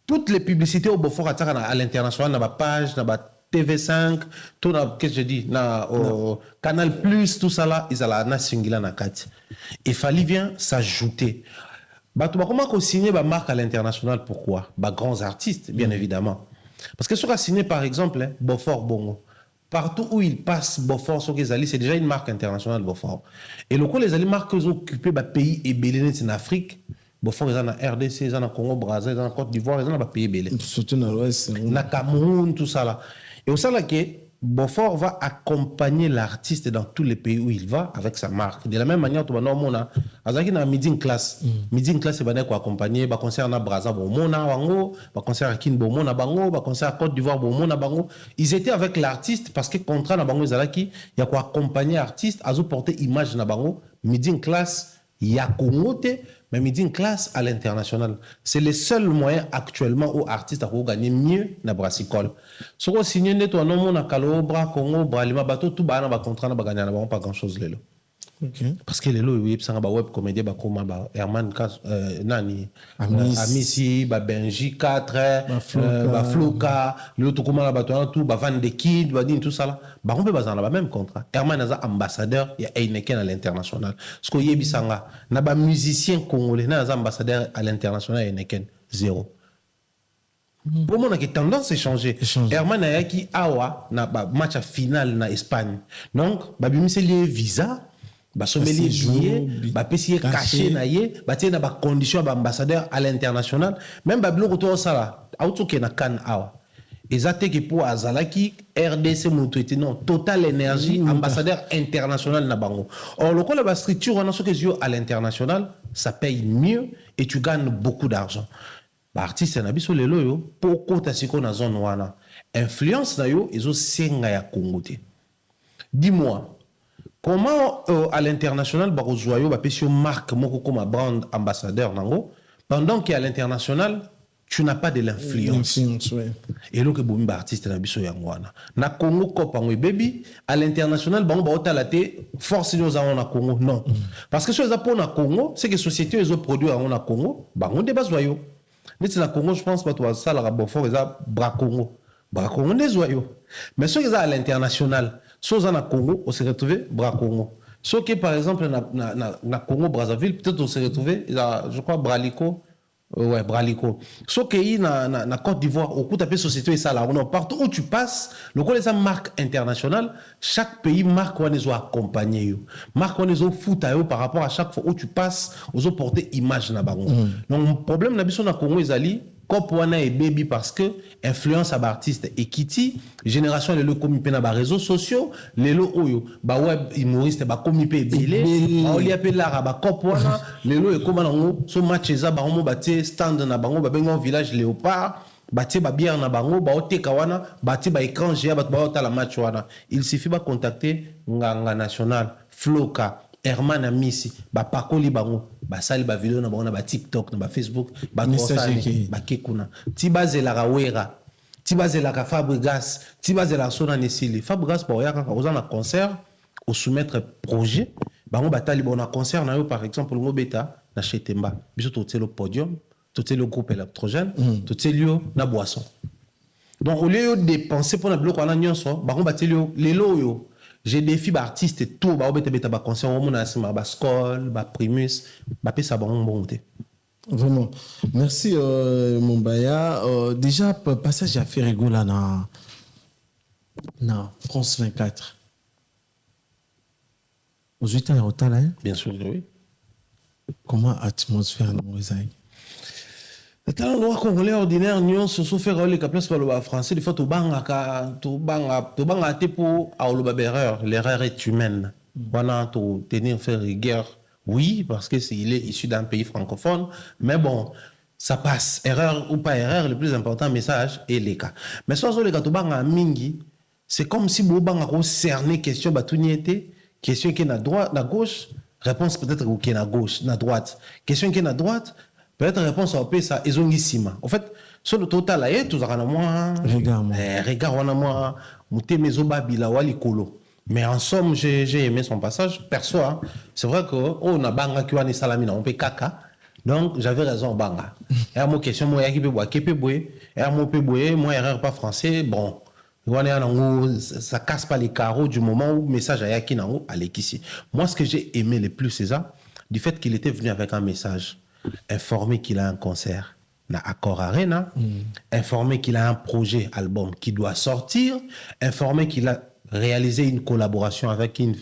Toutes les publicités au Beaufort à l'international, dans ma page, dans ma TV5, tout qu'est-ce que je dis, dans Canal Plus, tout ça là, ils ont la Singila na kat. Et Fali vient s'ajouter. Comment qu'on signe ma marque à l'international? Pourquoi? Grands artistes, bien évidemment. Parce que sur a signé par exemple, Beaufort Bongo. Partout où il passe, Beaufort, c'est déjà une marque internationale, Beaufort. Et le coup, les marques occupées par pays et Béléné, c'est en Afrique. Beaufort, ils sont en RDC, ils sont en Congo, Brazza, ils sont en Côte d'Ivoire, ils sont en pays Béléné. Surtout dans l'Ouest. Dans Cameroun, tout ça là. Et au sein là, Beaufort va accompagner l'artiste dans tous les pays où il va avec sa marque. De la même manière, tu vas voir, il y a Midi Class. Midi Class, c'est quoi accompagner, bah concert na Brazza, bah concert à Kin Bomona Bango, bah concert à Côte d'Ivoire Bomona Bango. Ils étaient avec l'artiste parce que contrat na Bango Zalaki, il y a quoi accompagner l'artiste, à porter image na Bango. Midi Class, il y a Congo, mais Midi Class à l'international. C'est le seul moyen actuellement où artistes ont gagné mieux na brassicole. Si on signe net on nom na Kalo bra Congo bra lima bateau tout ba na contrat na gagner na pas grand chose lelo. Okay. Parce que lelo oui ça ba web comédie ba koma ba Herman nani Amisi ba Benji 4 ba Floka le tout comment la bateau tout ba Van de Kid ba din tout ça là ba on peut ba na ba même contrat. Herman naza ambassadeur ya Heineken à l'international. Ce que yebisanga na ba musicien congolais naza ambassadeur à l'international Heineken zéro. Pour moi, la tendance est changée. Herman a qui awa na match final na Espagne. Donc, babimi c'est lié visa, ba sommelier billet, ba pesier caché na yé, ba tiena ba condition ba ambassadeur à l'international. Même babilo retour ça là, auto ke na kan awa. Ezate que pour azalaki RDC motoité non, Total Énergie ambassadeur international na bango. Or le la structure on a ce que yo à l'international, ça paye mieux et tu gagnes beaucoup d'argent. Ba artiste na biso lelo yo poko ta siko na zone wana influence na yo ezo senga ya Congo te. Dis-moi comment à l'international ba kozwa yo ba pesio marque moko comme brand ambassadeur nango pendant qu'à l'international tu n'as pas de l'influence. Ouais. Et là que bomi ba artiste na biso yango wana na Congo kopa ngwe baby à l'international bango ba otala te force nous avons na Congo non parce que sur les apports na Congo c'est que société ezo produire na Congo bango de bazwa yo. Mais c'est la Congo, je pense pas toi ça la Beaufort ils a bras Congo des oiseaux. Mais ceux qui sont à l'international, ceux qui sont à Congo, on s'est retrouvé bras Congo. Ceux qui par exemple na Congo Brazzaville, peut-être on s'est retrouvé je crois Bralico. Ouais, Bralico. Ceux qui sont na Côte d'Ivoire, au coup de société et ça là, partout où tu passes, le coup les marques internationales, chaque pays marque où ils ont accompagné, marque où ils ont foutu par rapport à chaque fois où tu passes, ils ont porté image na bango. Donc le problème na biso na Congo ezali Kopwana et baby parce que influence à artiste et Kitty génération les commis na ba réseaux sociaux les lo oyo ba web humoriste ba commis pe belé ba oli appelé la ba Kopwana les lo et comment nango so match za ba mo ba tie stand na bango ba bengo village léopard ba tie ba bière na bango ba oteka wana ba tie ba écran géant ba ta la match wana il suffit ba contacter nganga national Floka Herman Amisi ba pakoli bango ba sali ba vidéo na bango na ba TikTok na ba Facebook ba tosani ba kekuna tibazela rawera tibazela ka Fabregas tibazela sona nesili Fabregas ba oyaka ka ozana concert au soumettre projet bango batali bona concert na yo par exemple ngo beta na Chetemba biso toté le podium toté le groupe électrogène toté lio na boisson donc au lieu de dépenser pour na bloc wana nyonso bango bateli lelo yo j'ai des filles artistes et tout ba obeta beta ba concert au mona sima ba skol ba primus ba pesa ba monter. Vraiment. Merci Mombaya. Déjà passage à faire rigola na France 24. Aux 8 ans au talent. Bien sûr oui. Comment atmosphère dans les aïe? Le talent noir congolais ordinaire nous se faire les caplaces par le français des fois to banga te pour à l'erreur est humaine. Voilà to tenir faire rigueur. Oui parce que il est issu d'un pays francophone mais bon ça passe erreur ou pas erreur le plus important message est les cas. Mais soit les gars to banga mingi c'est comme si bo banga ko cerner question batuniété question qui est à droite à gauche réponse peut-être qui est à gauche à droite question qui est à droite peut-être réponse au ça ezongisima en fait sur le total là tout ça na moi regarde na moi muté mezo babila wali kolo mais en somme j'ai aimé son passage perso hein. C'est vrai que on a banga ki wani salami na on peut kaka donc j'avais raison banga et mon question moi yaki pe bois kepe boé et mon pe boé moi erreur pas français bon ça casse pas les carreaux du moment où message à yaki nango alekisi. Moi ce que j'ai aimé le plus c'est ça du fait qu'il était venu avec un message informé qu'il a un concert na Accor Arena, informé qu'il a un projet album qui doit sortir, informé qu'il a réalisé une collaboration avec une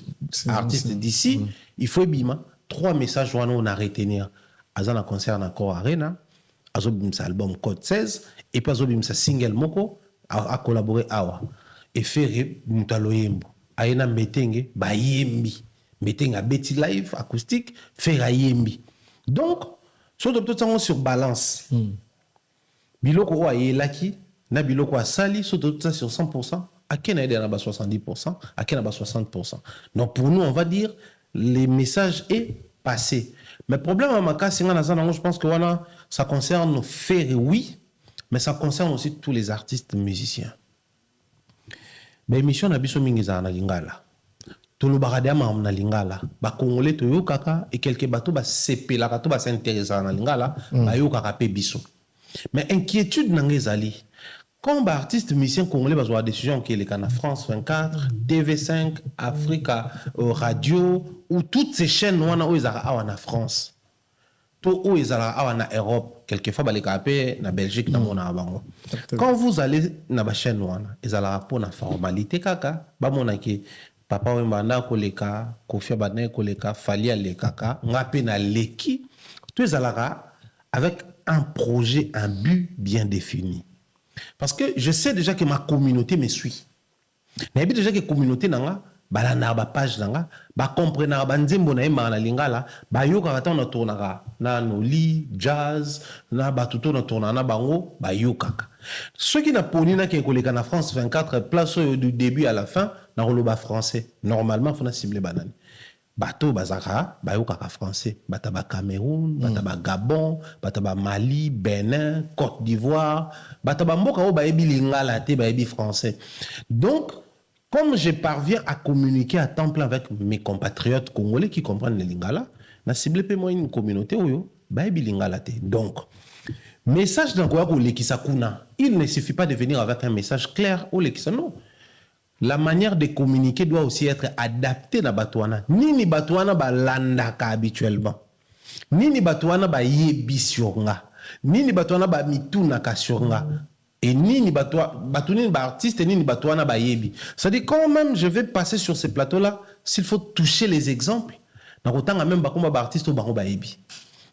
artiste d'ici. Il faut bima 3 messages on a retenir azan un concert na Accor Arena, azobim sa album Code 16 et pas azobim sa single moko a collaboré awa. et faire mutaloyembo ayena mbetenge ba yembi mbetenge a beti live acoustique faire yembi donc surtout tout ça sur balance biloko o ayelaki na biloko asali surtout tout ça sur 100% akena ide na ba 70% akena ba 60%. Donc pour nous on va dire les messages est passé. Mais problème à Maka, je pense que voilà, ça concerne Ferré, oui, mais ça concerne aussi tous les artistes musiciens. Mais mission na biso mingi za na lingala. Tout le baradia ma na lingala. Ba congolais to yo kaka et quelques bateaux ba sepela ka to ba s'intéresser na lingala, ba yo kaka pe biso. Mais inquiétude nangezali. Quand les artistes musiciens congolais ont des décisions qui sont en France 24, TV5, Africa Radio, ou toutes ces chaînes où ils sont en France, tout où ils sont en Europe, quelquefois ils sont en Belgique, quand vous allez dans la chaîne, ils sont pour la formalité, kaka, papa wembana koleka, Kofi Abane koleka, Fali aleka, ngape na leki, tout ils sont avec un projet, un but bien défini. Parce que je sais déjà que ma communauté me suit. Mais déjà que la communauté nanga balana ba page nanga ba comprendre ba nzembo na yema na lingala ba yoka kata na tournaka na noli jazz na ba tuto na tourna na bango ba yoka. Ceux qui na poni na ke koleka na France 24 place du début à la fin na roloba français. Normalement faut na cibler banane. Bato bazaka bayoka ka français bataba Cameroun bataba Gabon bataba Mali Bénin Côte d'Ivoire bataba mboka o bayebi lingala te bayebi français. Donc comme je parviens à communiquer à temps plein avec mes compatriotes congolais qui comprennent le lingala na ciblé pe moi une communauté oyo bayebi lingala te. Donc message dans quoi ko lekisa kuna, il ne suffit pas de venir avec un message clair ou lekisa non. La manière de communiquer doit aussi être adaptée na batouana. Nini batouana ba landaka habituellement. Nini batouana ba yebi surnga. Nini batouana ba mituna ka suranga. Et nini batouni ba artiste nini batouana ba yebi. C'est-à-dire quand même je vais passer sur ces plateaux-là, s'il faut toucher les exemples, na kotanga même ba komba ba artiste o bango ba yebi.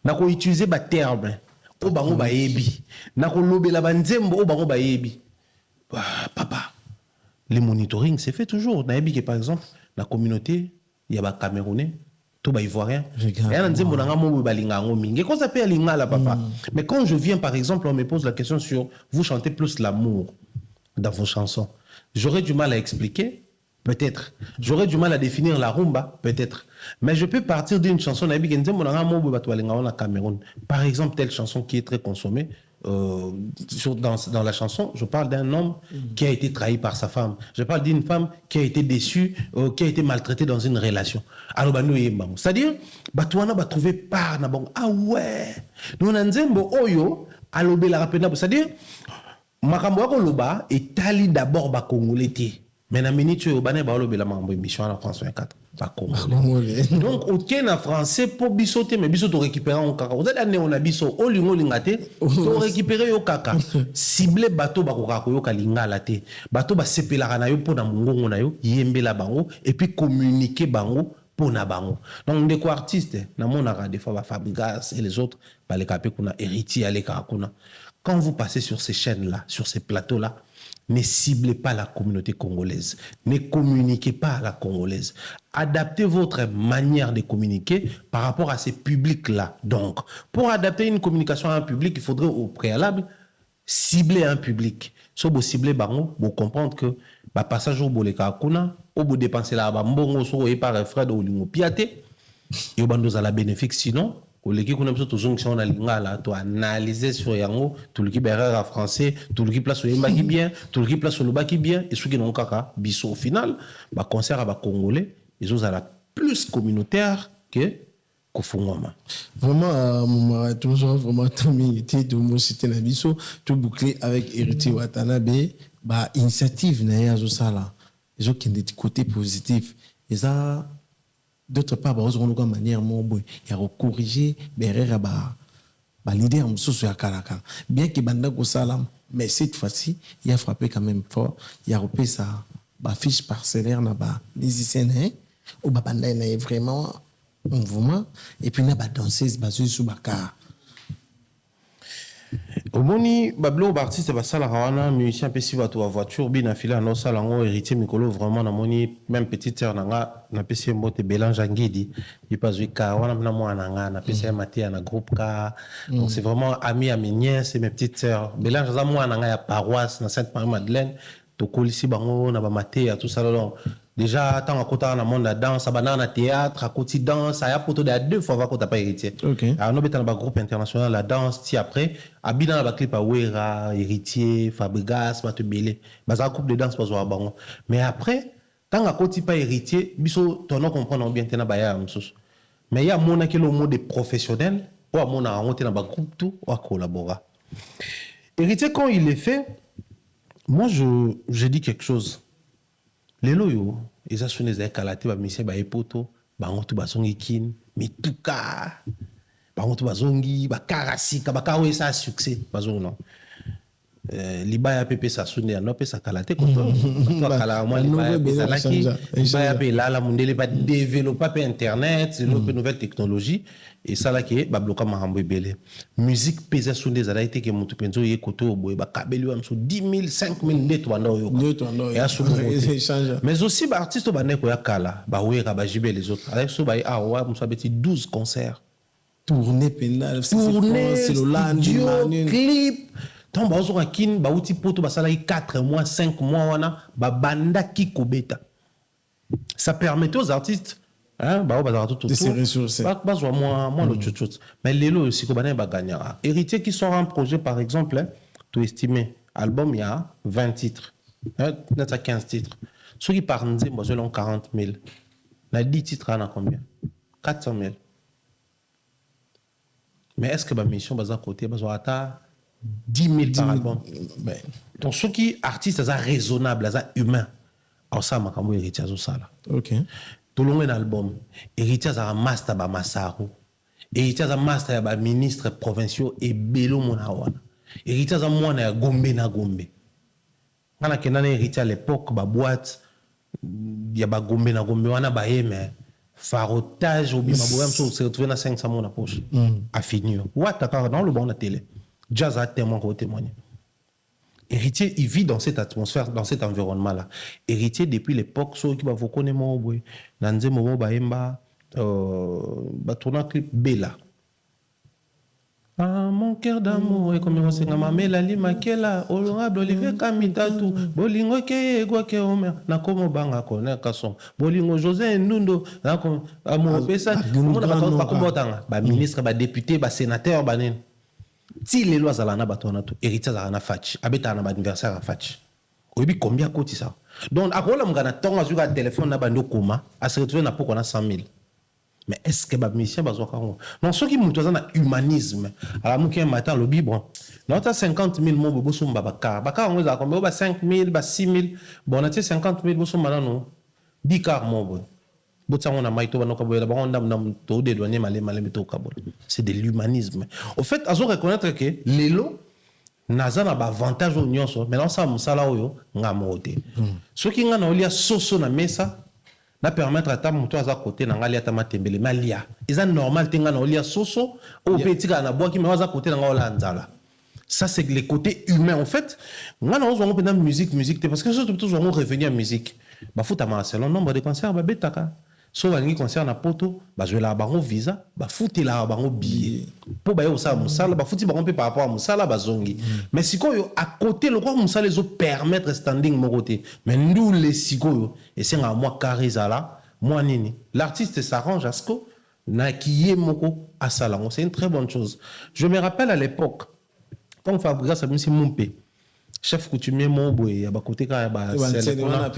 Na ko utiliser ba terme o bango ba yebi. Na ko lobela ba nzembo o bango ba yebi. Papa le monitoring c'est fait toujours. Par exemple, la communauté, il y a des Camerounais, tout les Ivoiriens. Mais quand je viens, par exemple, on me pose la question sur vous chantez plus l'amour dans vos chansons. J'aurais du mal à expliquer, peut-être. J'aurais du mal à définir la rumba, peut-être. Mais je peux partir d'une chanson. Par exemple, telle chanson qui est très consommée. Dans la chanson, je parle d'un homme qui a été trahi par sa femme. Je parle d'une femme qui a été déçue, qui a été maltraitée dans une relation. Alors, c'est-à-dire, Batouana va trouver par na bon. Ah ouais, nous n'anzembo oyo alobe la rapena. C'est-à-dire, makambo ko loba et tali d'abord ba congolais. Mais na minute yo bané ba alobe la mambo émission en France 24. Donc au Kenya français pour bisoter mais biso to récupérer en kaka. Vous êtes on a biso o lingo lingate to récupérer yo kaka. Cibler bateau ba ko yo kalingala te. Bateau ba sepelaka na yo pour na mungongo na yo yembela bango et puis communiquer bango pour na bango. Donc des artistes na monaka des fois ba Fabrigas et les autres ba les capé kuna héritier aller kuna. Quand vous passez sur ces chaînes là, sur ces plateaux là, ne ciblez pas la communauté congolaise. Ne communiquez pas à la congolaise. Adaptez votre manière de communiquer par rapport à ces publics-là. Donc, pour adapter une communication à un public, il faudrait au préalable cibler un public. Si vous ciblez bango, vous comprendre que le passage au boleka kuna, au bout dépenser la bambongo so et par Fred ou lingo piaté, et au bandos à la bénéfique sinon. Qui qu'on a besoin de jonction na lingala to analyser sur yango tout le qui berrera français tout le qui place au yemba qui bien tout le qui place au loba qui bien et ceux qui n'ont kaka biso au final ba concert à congolais ils ont la plus communautaire que kofungoma vraiment toujours vraiment Tommy était de mon cité na biso tout bouclé avec Héritier Watanabe ba initiative na ya zo sala ils ont qui des côté positif et ça d'autre part, on a une manière de corriger les erreurs de leader de Kalaka. Bien que Banda Salam, mais cette fois-ci, il a frappé quand même fort. Il a repris sa fiche parcellaire, les musiciens, ou Banda est vraiment un mouvement, et puis il a dansé basé sur Bakar. Omoni bablo artiste basala wana musicien pe si bato wa voiture bina fila no sala ngo héritier mikolo vraiment na moni même petite sœur nanga na pesi mbote Bélange Ngidi il pas ka wana na mwana nga na pesi matia na groupe ka donc c'est vraiment ami à mes nièces et mes petites sœurs Bélange za mwana nga ya paroisse na Sainte-Marie-Madeleine to kolisi bango na ba matia tout ça donc déjà tant à côté dans le monde de la danse, à théâtre, à côté danse, à poto de 2 fois va côté pas héritier. Alors nous dans le groupe international la danse, ti après, habina dans le clip à Wera, héritier, Fabregas, Matebele, baza groupe de danse pas zo bango. Mais après, tant à côté pas héritier, biso ton nom comprendre bien tena ba ya msusu. Mais il y a mon qui le mot de professionnel, ou à mon a monté dans le groupe tout, ou à collaborer. Héritier quand il est fait, moi je dis quelque chose. Les loyaux, ils ont sonné des calatés, ils ont mis poto, ils ont mis kin, mais tout cas, ils ont mis des karasi, ils ont ça succès, non. Libaya pepe sa sonné, non pe sa calaté quand toi cala moi libaya pe sa laki, libaya pe là la monde pas développer internet, développer nouvelles technologies et ça là qui ba bloquer mahambo belé. Musique pesa sonné za été que mutu penzo ye koto boy ba kabeli am so 10 000 5 000 net wanda yo. Et à mais aussi ba artiste ba neko ya kala, ba wera ba jibe les autres. Avec so ba ah ouais, musa beti 12 concerts. Tourner pénal, c'est le clip. Tant bazo kin ba uti poto ba sala 4 mois 5 mois wana ba banda ki kobeta. Ça permet aux artistes hein ba ba tout de se ressourcer. Ba zo moins le chouchou. Mais lelo aussi ko bana ba gagnera. Héritier qui sort un projet par exemple, hein, tu estimer album il y a 20 titres. Hein, net à 15 titres. Ceux qui parlent de selon 40 000. Na 10 titres on a combien? 400 000. Mais est-ce que ma mission baza côté bazo ata 10 000 par album. Donc, ceux qui artistes, c'est raisonnable, c'est humain. Alors, ça, ma cambo héritier, c'est ça. Ok. Tout le monde un album. Héritier, c'est un master, c'est un massaro. Héritier, c'est un master, c'est un ministre provincial et Bélo Monawana. Héritier, c'est un moine, c'est Gombe na Gombe. Quand on a héritier à l'époque, la boîte, il y a Gombe na Gombe, on a mais farotage, ou bien, on s'est retrouvé dans 500 mois dans la poche. A fini. Ou à dans le bon de la télé. Jazz a témoin pour témoigner. Héritier, il vit dans cette atmosphère, dans cet environnement-là. Héritier, depuis l'époque, ceux qui vous connaissent, dans un moment, tourner un clip Bella. Ah, mon cœur d'amour, et comme on s'est dit, la lima kela, honorable Olivier Kamitatu, bolingo ke egwa ke omer, na komo banga kone kason, bolingo José Nundo, na komo amour pesa, on a pas comment tanga, ba ministre, ba député, ba sénateur, ba nen. Si les lois zalana batona tout, héritier zalana fatch, abeta na ba anniversaire à fatch. Oyebi combien coûte ça? Donc à quoi l'amgana tonga zuga téléphone na bando koma, à se retrouver na poko na 100 000. Mais est-ce que ba mission bazo kango? Non, ceux qui mutoza na humanisme. Alors muki un matin lobby bon. Non, t'as 50 000 mo bobo sumba baka. Baka on za combien? Ba 5 000, ba 6 000. Bon, na 50 000 bo sumba na no. 10 car mo bo. On a c'est de l'humanisme. Au fait, à reconnaître que les lots n'ont pas d'avantage au nion, mais là, ça m'a salario, n'a moté. Ce qui n'a pas soso na mesa, na permettre à ta moto à côté, n'a pas ta matembele, malia. Ils ont normal, t'inga na olia soso, au petit gars na bois qui m'a à côté n'a pas nzala. Ça, c'est le côté humain. En fait, on a besoin de musique, parce que surtout, toujours revenir à musique. Bah, faut à selon nombre de concerts, bah, betaka. So va concert na poto ba jouer la bango visa ba fouti la bango billet pour ba yo ça musala ba fouti bango par rapport à musala ba zongi mais sikoyo à côté le quoi musala les autres permettre standing mon côté mais nous les sikoyo et c'est à moi karizala moi nini l'artiste s'arrange à ce que na kiye moko à salango c'est une très bonne chose. Je me rappelle à l'époque quand Fabregas a mis mon pé chef coutumier mon boy ya ba côté ka ba c'est on a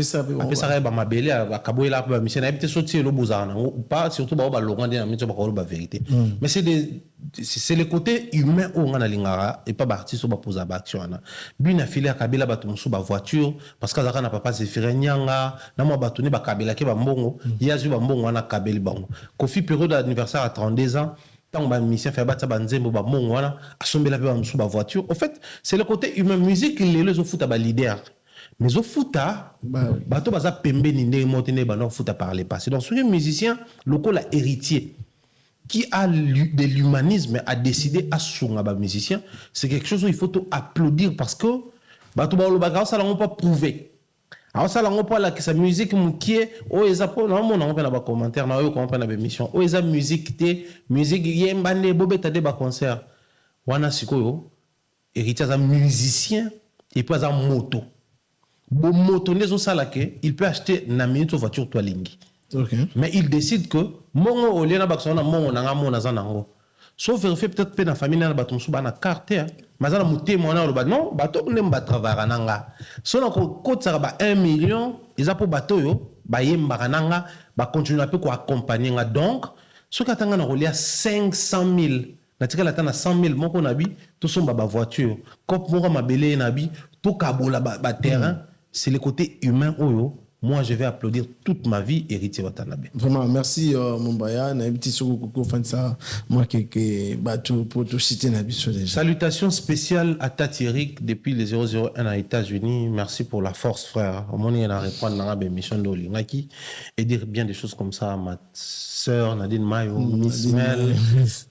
ça ba mabele ba kaboela ba mission habité sortir le bozana ou pas surtout ba longa de mission ba ko ba vérité mais c'est le côté humain où on a lingara et pas artiste ba poser ba action na bina filer kabila ba tumsu ba voiture parce que zaka na papa Zefiré Nyanga na mo ba tuni ba kabila ke ba mbongo ya zu ba mbongo na kabeli bango Kofi période d'anniversaire à 32 ans. Tant que mission fait battre banzembo ba mon wana asomber la pe ba voiture. En fait, c'est le côté humain musique les au foot ba leader. Mais au foot ba to baza pembe ni ndé monté né ba no foot parler passé. Donc sur les musiciens locaux la héritier. qui a de l'humanisme a décidé à son musicien, c'est quelque chose où il faut applaudir parce que ça l'a pas prouvé. Alors ça l'a pas là que sa musique qui est on a pas commentaire na yo comprendre la émission musique yembande bobeta de ba concert wana sikoyo héritier za musicien et puis za moto bon moto nezo sala ke il peut acheter na minute voiture toi lingi. Okay. Mais il décide que mongo olena baksona mongo nanga mona za nango. Sauf vérifier peut-être pe na famille na batum suba na carte mazana mutemo na lo ba non bato ne mba travailler nanga. So na ko kotsa ba 1 million eza po bato yo ba yemba nanga ba continuer peu ko accompagner nga donc so katanga na rolia 500,000 na tika la tana 100,000 moko na bi to somba ba voiture cop moko mabele na bi to kabola ba terrain c'est le côté humain oyo. Moi, je vais applaudir toute ma vie Héritier Watanabe. Vraiment, merci Mombaya. Salutations spéciales à Tatirik depuis les 001 aux États-Unis. Merci pour la force, frère. Au moment où on a reprendre la mission d'Olingaki et dire bien des choses comme ça à ma sœur Nadine Mayo, Miss Mel.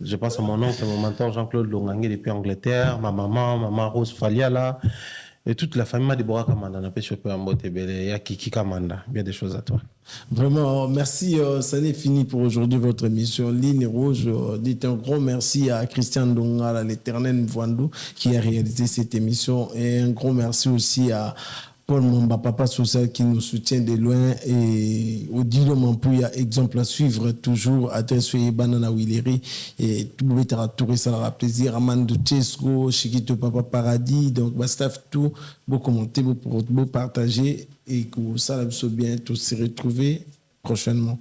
Je pense à mon oncle, mon mentor Jean-Claude Longangue depuis Angleterre, ma maman Rose Faliala. Et toute la famille de Bora Kamanda n'a pas chopé un botte belé. Il y a Kiki Kamanda. Bien des choses à toi. Vraiment, merci. Ça n'est fini pour aujourd'hui votre émission Ligne Rouge. Dites un gros merci à Christian Donga, l'éternel Mvwandu, qui a réalisé cette émission. Et un gros merci aussi à Paul Mamba, papa social qui nous soutient de loin, et Odilo Mampouya, exemple à suivre toujours, adresse Banana Willeri, et tout le monde a touré, ça aura plaisir, Amando Chesco, Chiquito Papa Paradis, donc, staff tout, beau commenter, beau partager, et que ça, bien, tous se retrouver prochainement.